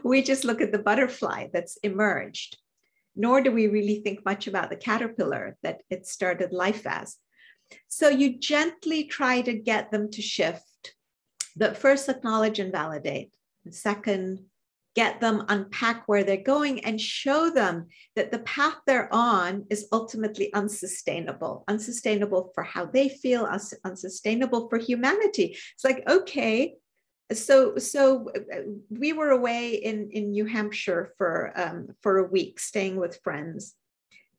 We just look at the butterfly that's emerged, nor do we really think much about the caterpillar that it started life as. So you gently try to get them to shift. But first, acknowledge and validate. And second, get them unpack where they're going and show them that the path they're on is ultimately unsustainable for how they feel, unsustainable for humanity. It's like, okay, so we were away in New Hampshire for a week, staying with friends.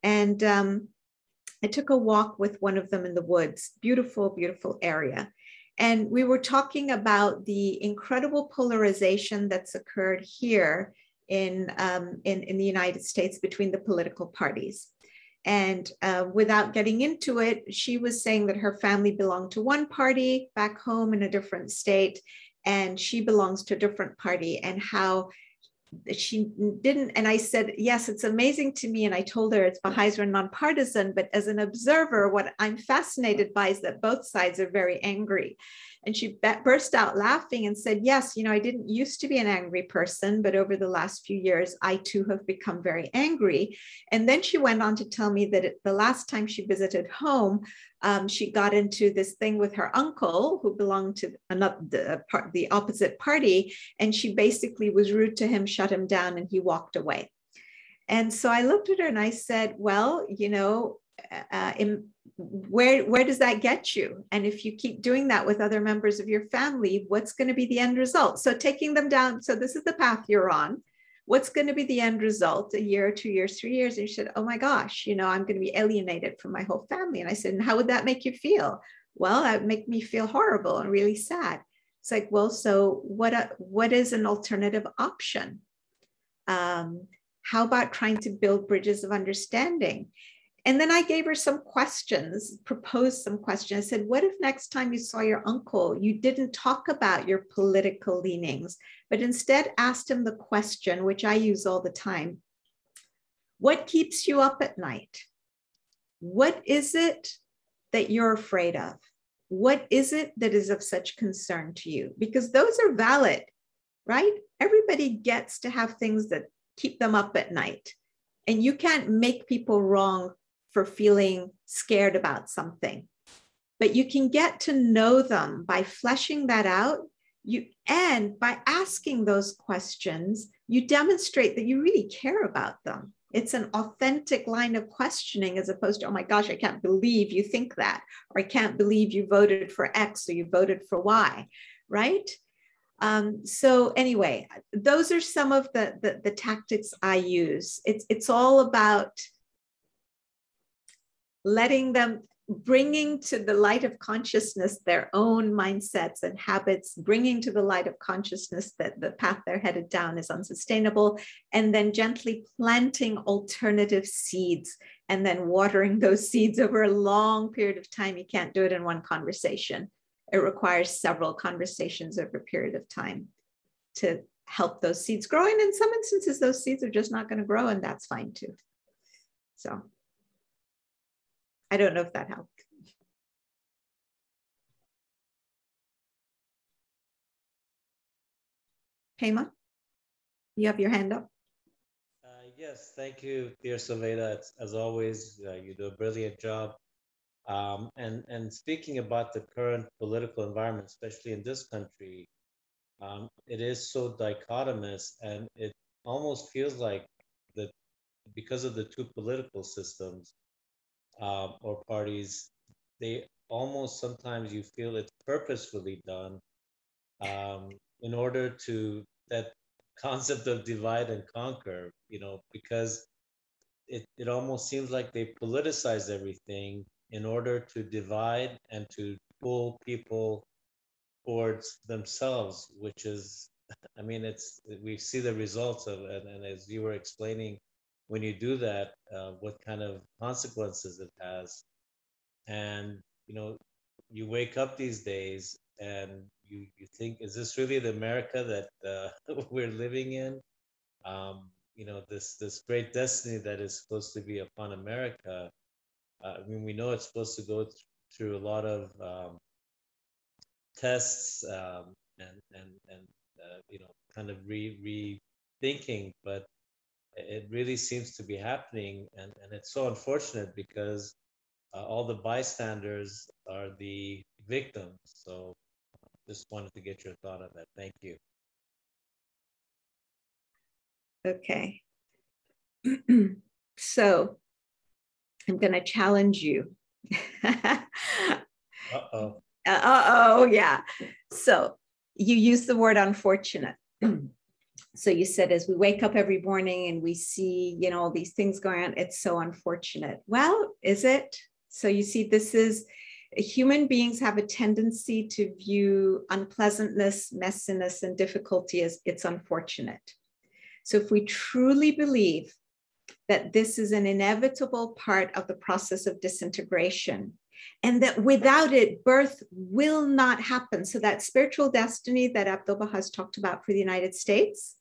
And I took a walk with one of them in the woods, beautiful, beautiful area. And we were talking about the incredible polarization that's occurred here in the United States between the political parties. And without getting into it, she was saying that her family belonged to one party back home in a different state, and she belongs to a different party, and how she didn't. And I said, yes, it's amazing to me. And I told her it's Baha'is are nonpartisan, but as an observer, what I'm fascinated by is that both sides are very angry. And she burst out laughing and said, yes, you know, I didn't used to be an angry person, but over the last few years, I too have become very angry. And then she went on to tell me that the last time she visited home, she got into this thing with her uncle who belonged to the opposite party. And she basically was rude to him, shut him down, and he walked away. And so I looked at her and I said, well, you know, where does that get you? And if you keep doing that with other members of your family, what's going to be the end result? So taking them down. So this is the path you're on. What's going to be the end result? A year, 2 years, 3 years? And she said, oh my gosh, you know, I'm going to be alienated from my whole family. And I said, and how would that make you feel? Well, that would make me feel horrible and really sad. It's like, well, so what is an alternative option? How about trying to build bridges of understanding? And then I gave her some questions, proposed some questions. I said, what if next time you saw your uncle, you didn't talk about your political leanings, but instead asked him the question, which I use all the time, what keeps you up at night? What is it that you're afraid of? What is it that is of such concern to you? Because those are valid, right? Everybody gets to have things that keep them up at night. And you can't make people wrong for feeling scared about something. But you can get to know them by fleshing that out. And by asking those questions, you demonstrate that you really care about them. It's an authentic line of questioning as opposed to, oh my gosh, I can't believe you think that, or I can't believe you voted for X or you voted for Y, right? So anyway, those are some of the tactics I use. It's all about letting them, bringing to the light of consciousness their own mindsets and habits, bringing to the light of consciousness that the path they're headed down is unsustainable, and then gently planting alternative seeds and then watering those seeds over a long period of time. You can't do it in one conversation. It requires several conversations over a period of time to help those seeds grow. And in some instances, those seeds are just not going to grow, and that's fine too. So I don't know if that helped. Pema, you have your hand up. Yes, thank you, dear Sovaida. As always, you do a brilliant job. And speaking about the current political environment, especially in this country, it is so dichotomous, and it almost feels like that because of the two political systems or parties, they almost sometimes you feel it's purposefully done in order to that concept of divide and conquer, because it almost seems like they politicize everything in order to divide and to pull people towards themselves, which is, I mean, we see the results of it. And as you were explaining, when you do that, what kind of consequences it has. And, you wake up these days and you think, is this really the America that we're living in? This great destiny that is supposed to be upon America. I mean, we know it's supposed to go through a lot of tests and kind of rethinking, but it really seems to be happening, and it's so unfortunate because all the bystanders are the victims. So just wanted to get your thought on that. Thank you. Okay. So I'm going to challenge you. Uh-oh. Yeah. So you use the word unfortunate. So you said, as we wake up every morning and we see, all these things going on, it's so unfortunate. Well, is it? So you see, human beings have a tendency to view unpleasantness, messiness, and difficulty as it's unfortunate. So if we truly believe that this is an inevitable part of the process of disintegration, and that without it, birth will not happen. So that spiritual destiny that Abdu'l-Baha has talked about for the United States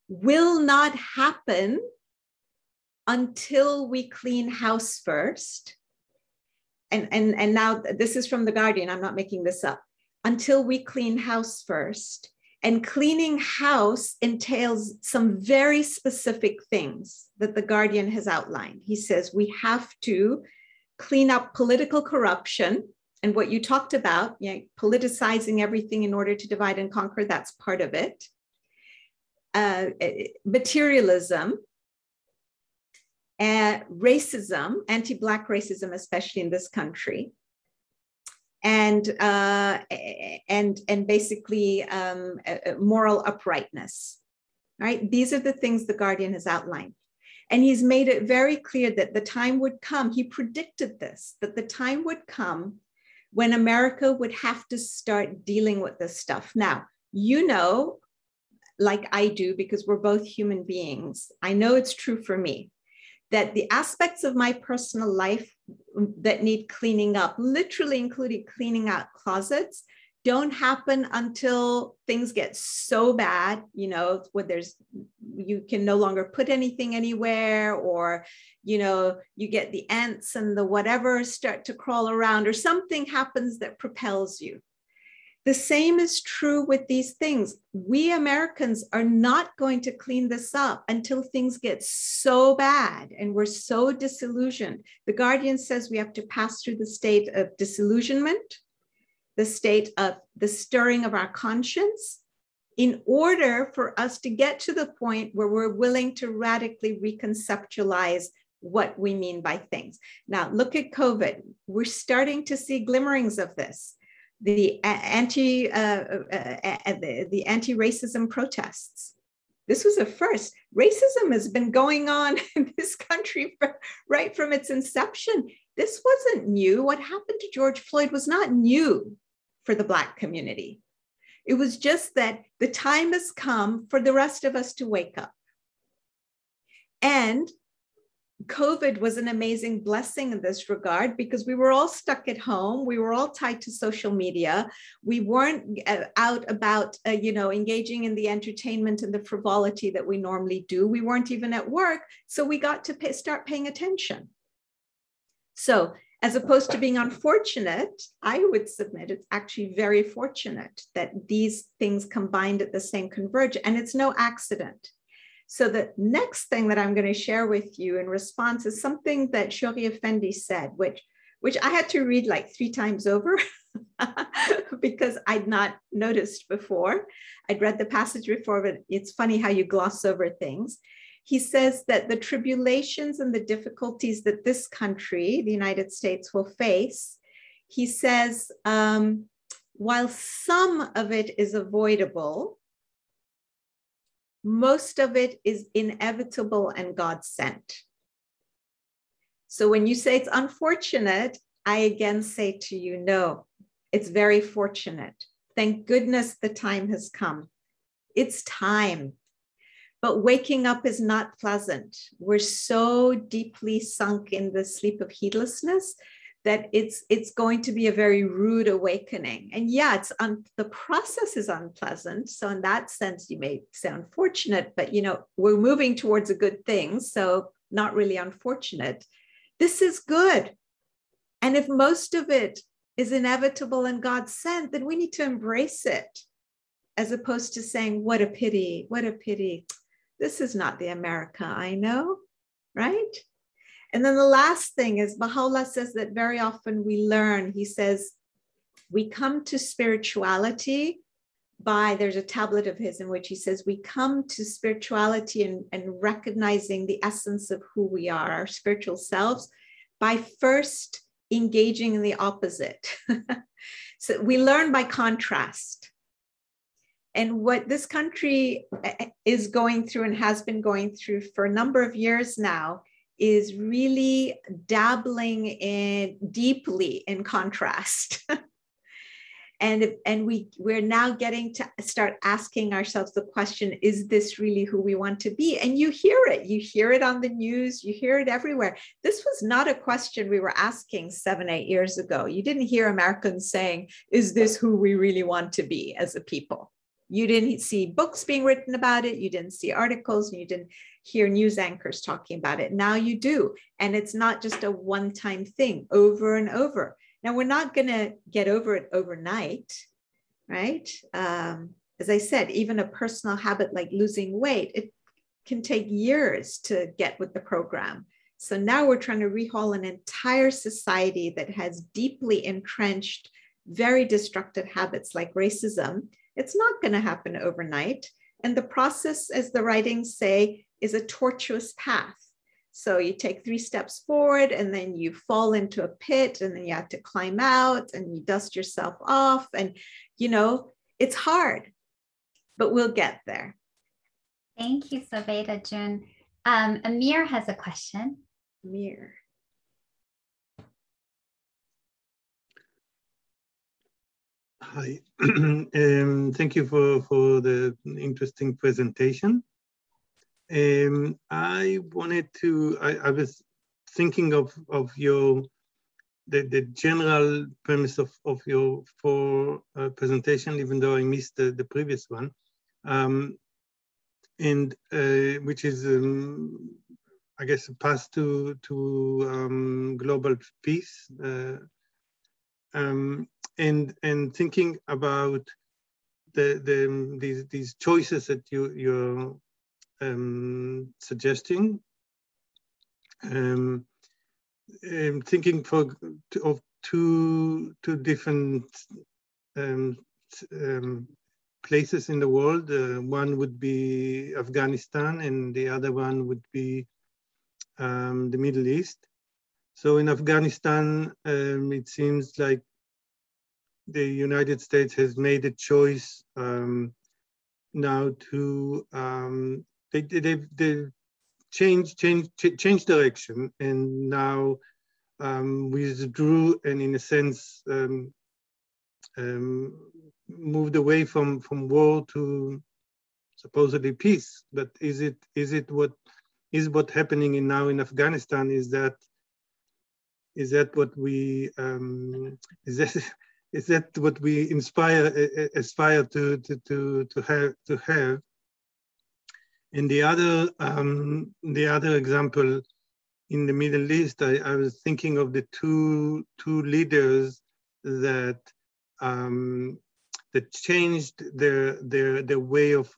will not happen until we clean house first. And now this is from The Guardian, I'm not making this up. Until we clean house first. And cleaning house entails some very specific things that The Guardian has outlined. He says we have to clean up political corruption and what you talked about, politicizing everything in order to divide and conquer, that's part of it. Materialism, racism, anti-Black racism, especially in this country, and basically moral uprightness, right? These are the things The Guardian has outlined. And he's made it very clear that the time would come, he predicted this, that the time would come when America would have to start dealing with this stuff. Now, like I do, because we're both human beings, I know it's true for me. that the aspects of my personal life that need cleaning up, literally including cleaning out closets, don't happen until things get so bad, you know, where you can no longer put anything anywhere, or, you know, you get the ants and the whatever start to crawl around, or something happens that propels you. The same is true with these things. We Americans are not going to clean this up until things get so bad and we're so disillusioned. The Guardian says we have to pass through the state of disillusionment, the state of the stirring of our conscience, in order for us to get to the point where we're willing to radically reconceptualize what we mean by things. Now, look at COVID. We're starting to see glimmerings of this. The anti-racism protests. This was a first. Racism has been going on in this country right from its inception. This wasn't new. What happened to George Floyd was not new for the Black community. It was just that the time has come for the rest of us to wake up. And COVID was an amazing blessing in this regard, because we were all stuck at home. We were all tied to social media. We weren't out about, you know, engaging in the entertainment and the frivolity that we normally do. We weren't even at work. So we got to start paying attention. So as opposed to being unfortunate, I would submit it's actually very fortunate that these things combined at the same converge, and it's no accident. So the next thing that I'm going to share with you in response is something that Shori Effendi said, which I had to read like 3 times over because I'd not noticed before. I'd read the passage before, but it's funny how you gloss over things. He says that the tribulations and the difficulties that this country, the United States, will face, he says, while some of it is avoidable, most of it is inevitable and God sent. So when you say it's unfortunate, I again say to you, no, it's very fortunate. Thank goodness the time has come. It's time. But waking up is not pleasant. We're so deeply sunk in the sleep of heedlessness that it's going to be a very rude awakening. And yeah, the process is unpleasant. So in that sense, you may say unfortunate, but you know, we're moving towards a good thing. So not really unfortunate. This is good. And if most of it is inevitable and God sent, then we need to embrace it, as opposed to saying, what a pity, what a pity. This is not the America I know, right? And then the last thing is Baha'u'llah says that very often we learn, he says, we come to spirituality by, there's a tablet of his in which he says, we come to spirituality and recognizing the essence of who we are, our spiritual selves, by first engaging in the opposite. So we learn by contrast. And what this country is going through and has been going through for a number of years now is really dabbling in deeply in contrast. and we're now getting to start asking ourselves the question, is this really who we want to be? And you hear it on the news, you hear it everywhere. This was not a question we were asking 7-8 years ago. You didn't hear Americans saying, is this who we really want to be as a people? You didn't see books being written about it. You didn't see articles, and you didn't hear news anchors talking about it. Now you do. And it's not just a one-time thing, over and over. Now, we're not going to get over it overnight, right? As I said, even a personal habit like losing weight, it can take years to get with the program. So now we're trying to rehaul an entire society that has deeply entrenched, very destructive habits like racism. It's not going to happen overnight. And the process, as the writings say, is a tortuous path. So you take 3 steps forward and then you fall into a pit and then you have to climb out and you dust yourself off. And, you know, it's hard, but we'll get there. Thank you, Sovaida June. Amir has a question. Amir. Hi, thank you for the interesting presentation. I wanted to, I was thinking of the general premise of your presentation, even though I missed the previous one, and which is, I guess, a path to global peace, and thinking about these choices that you're suggesting. Thinking of two different places in the world. One would be Afghanistan, and the other one would be the Middle East. So in Afghanistan, it seems like the United States has made a choice now to they've changed direction, and now withdrew, and in a sense moved away from war to supposedly peace. But is what happening now in Afghanistan? Is that what we is that what we aspire to have? And the other example in the Middle East, I was thinking of the two leaders that changed their way of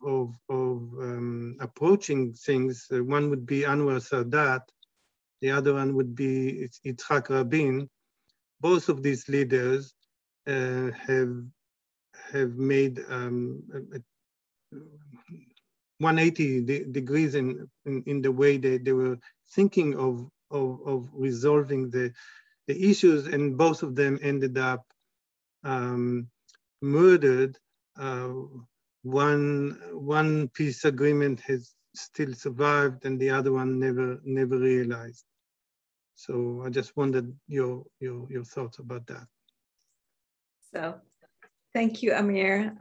approaching things. One would be Anwar Sadat, the other one would be Yitzhak Rabin. Both of these leaders have made 180 degrees in the way they were thinking of resolving the issues, and both of them ended up murdered. One peace agreement has still survived, and the other one never realized. So I just wondered your thoughts about that. So, thank you, Amir.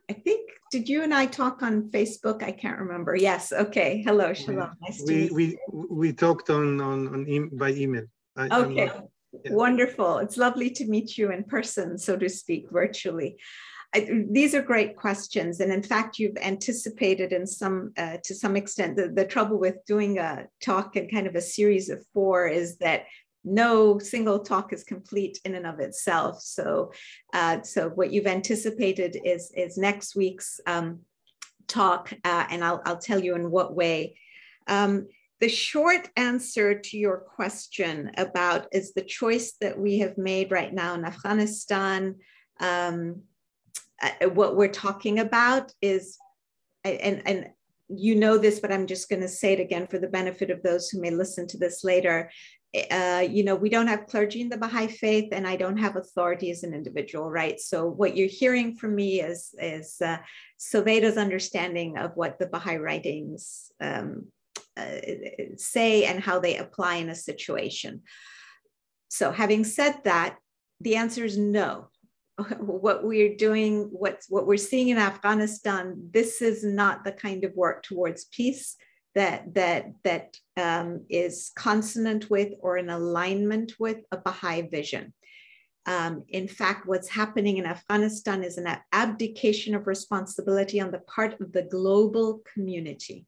I think, did you and I talk on Facebook? I can't remember. Yes. Okay. Hello. Shalom. Nice to meet you. We talked by email. Okay. Yeah. Wonderful. It's lovely to meet you in person, so to speak, virtually. These are great questions. And in fact, you've anticipated to some extent, the trouble with doing a talk in kind of a series of 4 is that no single talk is complete in and of itself. So, so what you've anticipated is next week's talk, and I'll tell you in what way. The short answer to your question about is the choice that we have made right now in Afghanistan, what we're talking about is, and you know this, but I'm just going to say it again for the benefit of those who may listen to this later. You know, we don't have clergy in the Baha'i faith, and I don't have authority as an individual, right? So what you're hearing from me is Sovaida's understanding of what the Baha'i writings say and how they apply in a situation. So having said that, the answer is no. What we're doing, what we're seeing in Afghanistan, this is not the kind of work towards peace that is consonant with or in alignment with a Baha'i vision. In fact, what's happening in Afghanistan is an abdication of responsibility on the part of the global community.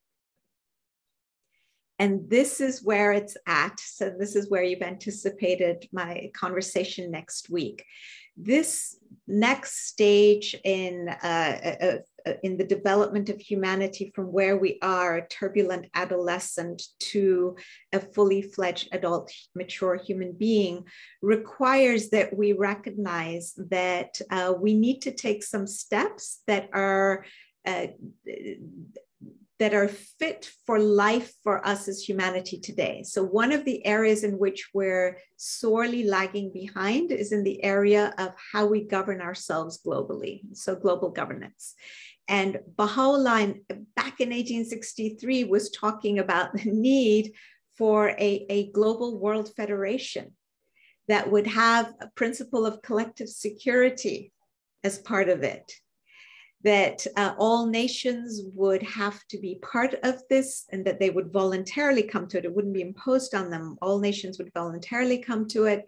And this is where it's at. So this is where you've anticipated my conversation next week. This next stage in the development of humanity, from where we are a turbulent adolescent to a fully fledged adult, mature human being, requires that we recognize that we need to take some steps that are fit for life for us as humanity today. So one of the areas in which we're sorely lagging behind is in the area of how we govern ourselves globally, so global governance. And Baha'u'llah, back in 1863, was talking about the need for a global world federation that would have a principle of collective security as part of it. that all nations would have to be part of this and that they would voluntarily come to it. It wouldn't be imposed on them. All nations would voluntarily come to it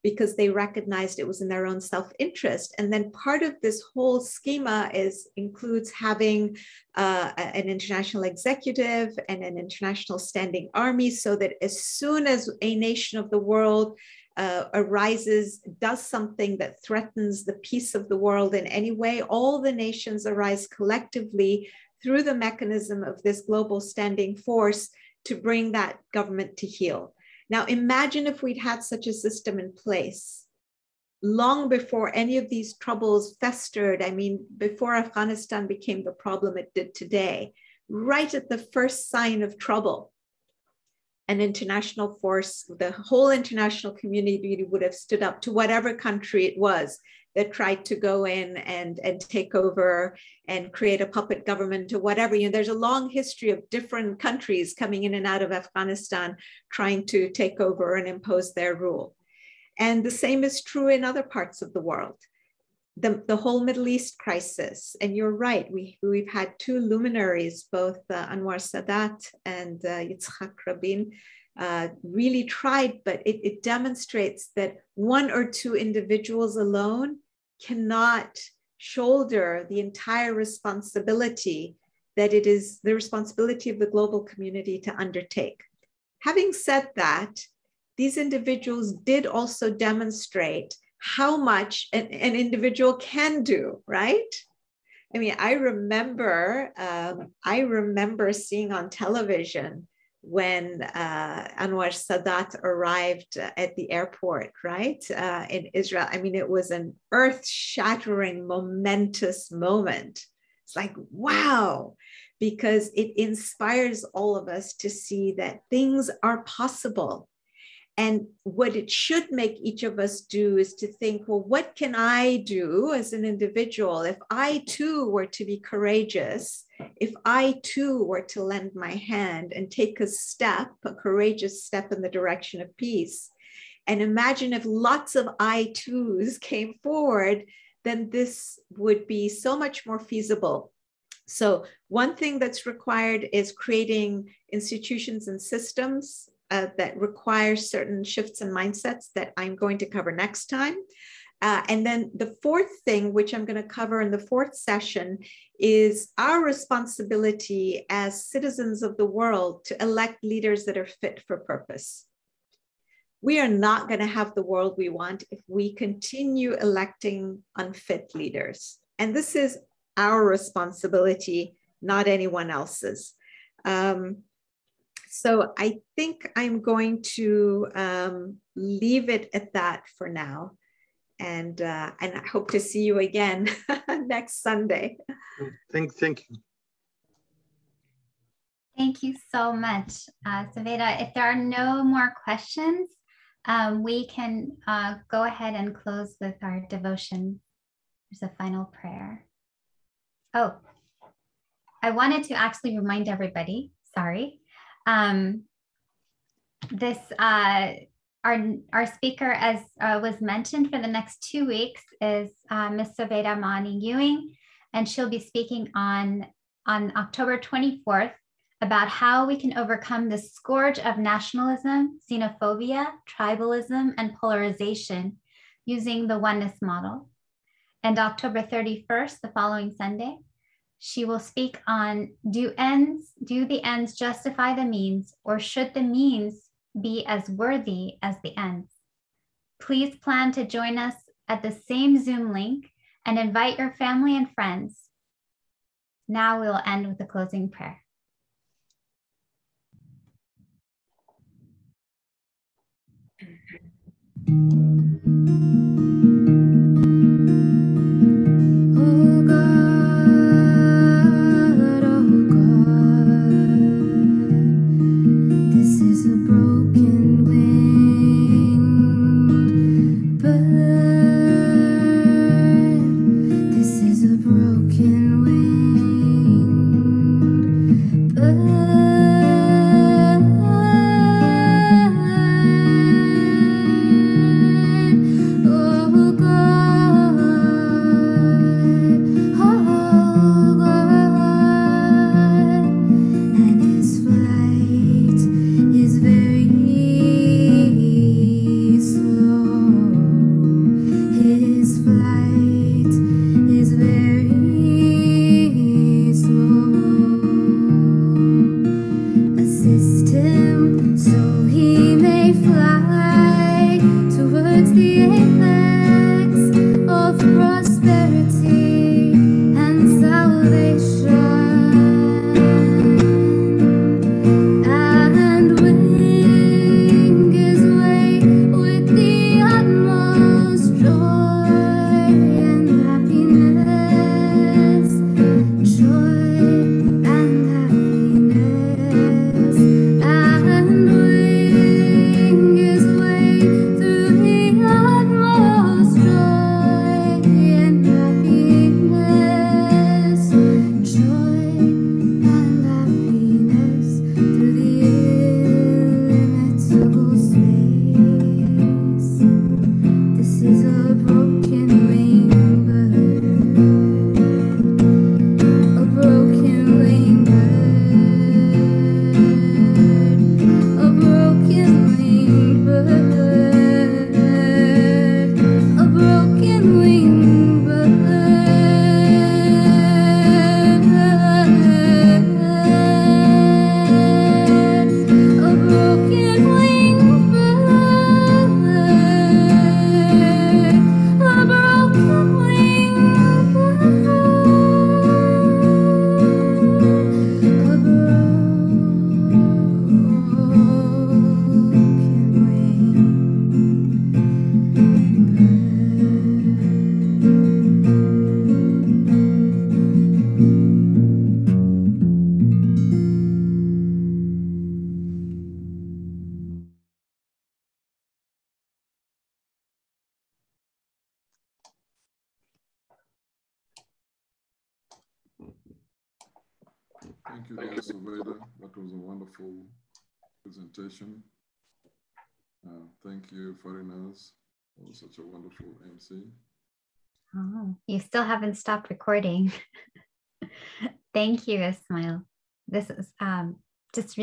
because they recognized it was in their own self-interest. And then part of this whole schema includes having an international executive and an international standing army, so that as soon as a nation of the world arises, does something that threatens the peace of the world in any way, all the nations arise collectively through the mechanism of this global standing force to bring that government to heel. Now, imagine if we'd had such a system in place long before any of these troubles festered. I mean, before Afghanistan became the problem it did today, right at the first sign of trouble, an international force, the whole international community would have stood up to whatever country it was that tried to go in and take over and create a puppet government or whatever. You know, there's a long history of different countries coming in and out of Afghanistan, trying to take over and impose their rule. And the same is true in other parts of the world. The whole Middle East crisis, and you're right, we've had two luminaries, both Anwar Sadat and Yitzhak Rabin, really tried, but it demonstrates that one or two individuals alone cannot shoulder the entire responsibility that it is the responsibility of the global community to undertake. Having said that, these individuals did also demonstrate how much an individual can do, right? I mean, I remember seeing on television when Anwar Sadat arrived at the airport, right, in Israel. I mean, it was an earth-shattering, momentous moment. It's like, wow, because it inspires all of us to see that things are possible. And what it should make each of us do is to think, well, what can I do as an individual if I too were to be courageous, if I too were to lend my hand and take a courageous step in the direction of peace? And imagine if lots of I toos came forward, then this would be so much more feasible. So one thing that's required is creating institutions and systems that require certain shifts in mindsets that I'm going to cover next time. And then the fourth thing, which I'm going to cover in the fourth session, is our responsibility as citizens of the world to elect leaders that are fit for purpose. We are not going to have the world we want if we continue electing unfit leaders. And this is our responsibility, not anyone else's. So I think I'm going to leave it at that for now. And I hope to see you again next Sunday. Thank you. Thank you so much, Sovaida. If there are no more questions, we can go ahead and close with our devotion. There's a final prayer. Oh, I wanted to actually remind everybody, sorry. Our speaker, as was mentioned for the next 2 weeks, is Ms. Sovaida Ewing, and she'll be speaking on October 24th about how we can overcome the scourge of nationalism, xenophobia, tribalism, and polarization using the oneness model. And October 31st, the following Sunday, she will speak on do the ends justify the means, or should the means be as worthy as the ends? Please plan to join us at the same Zoom link and invite your family and friends. Now we will end with a closing prayer. Oh Thank you, dear Sovaida. That was a wonderful presentation. Thank you, foreigners, for such a wonderful MC. Oh, you still haven't stopped recording. Thank you, Ismail. This is just really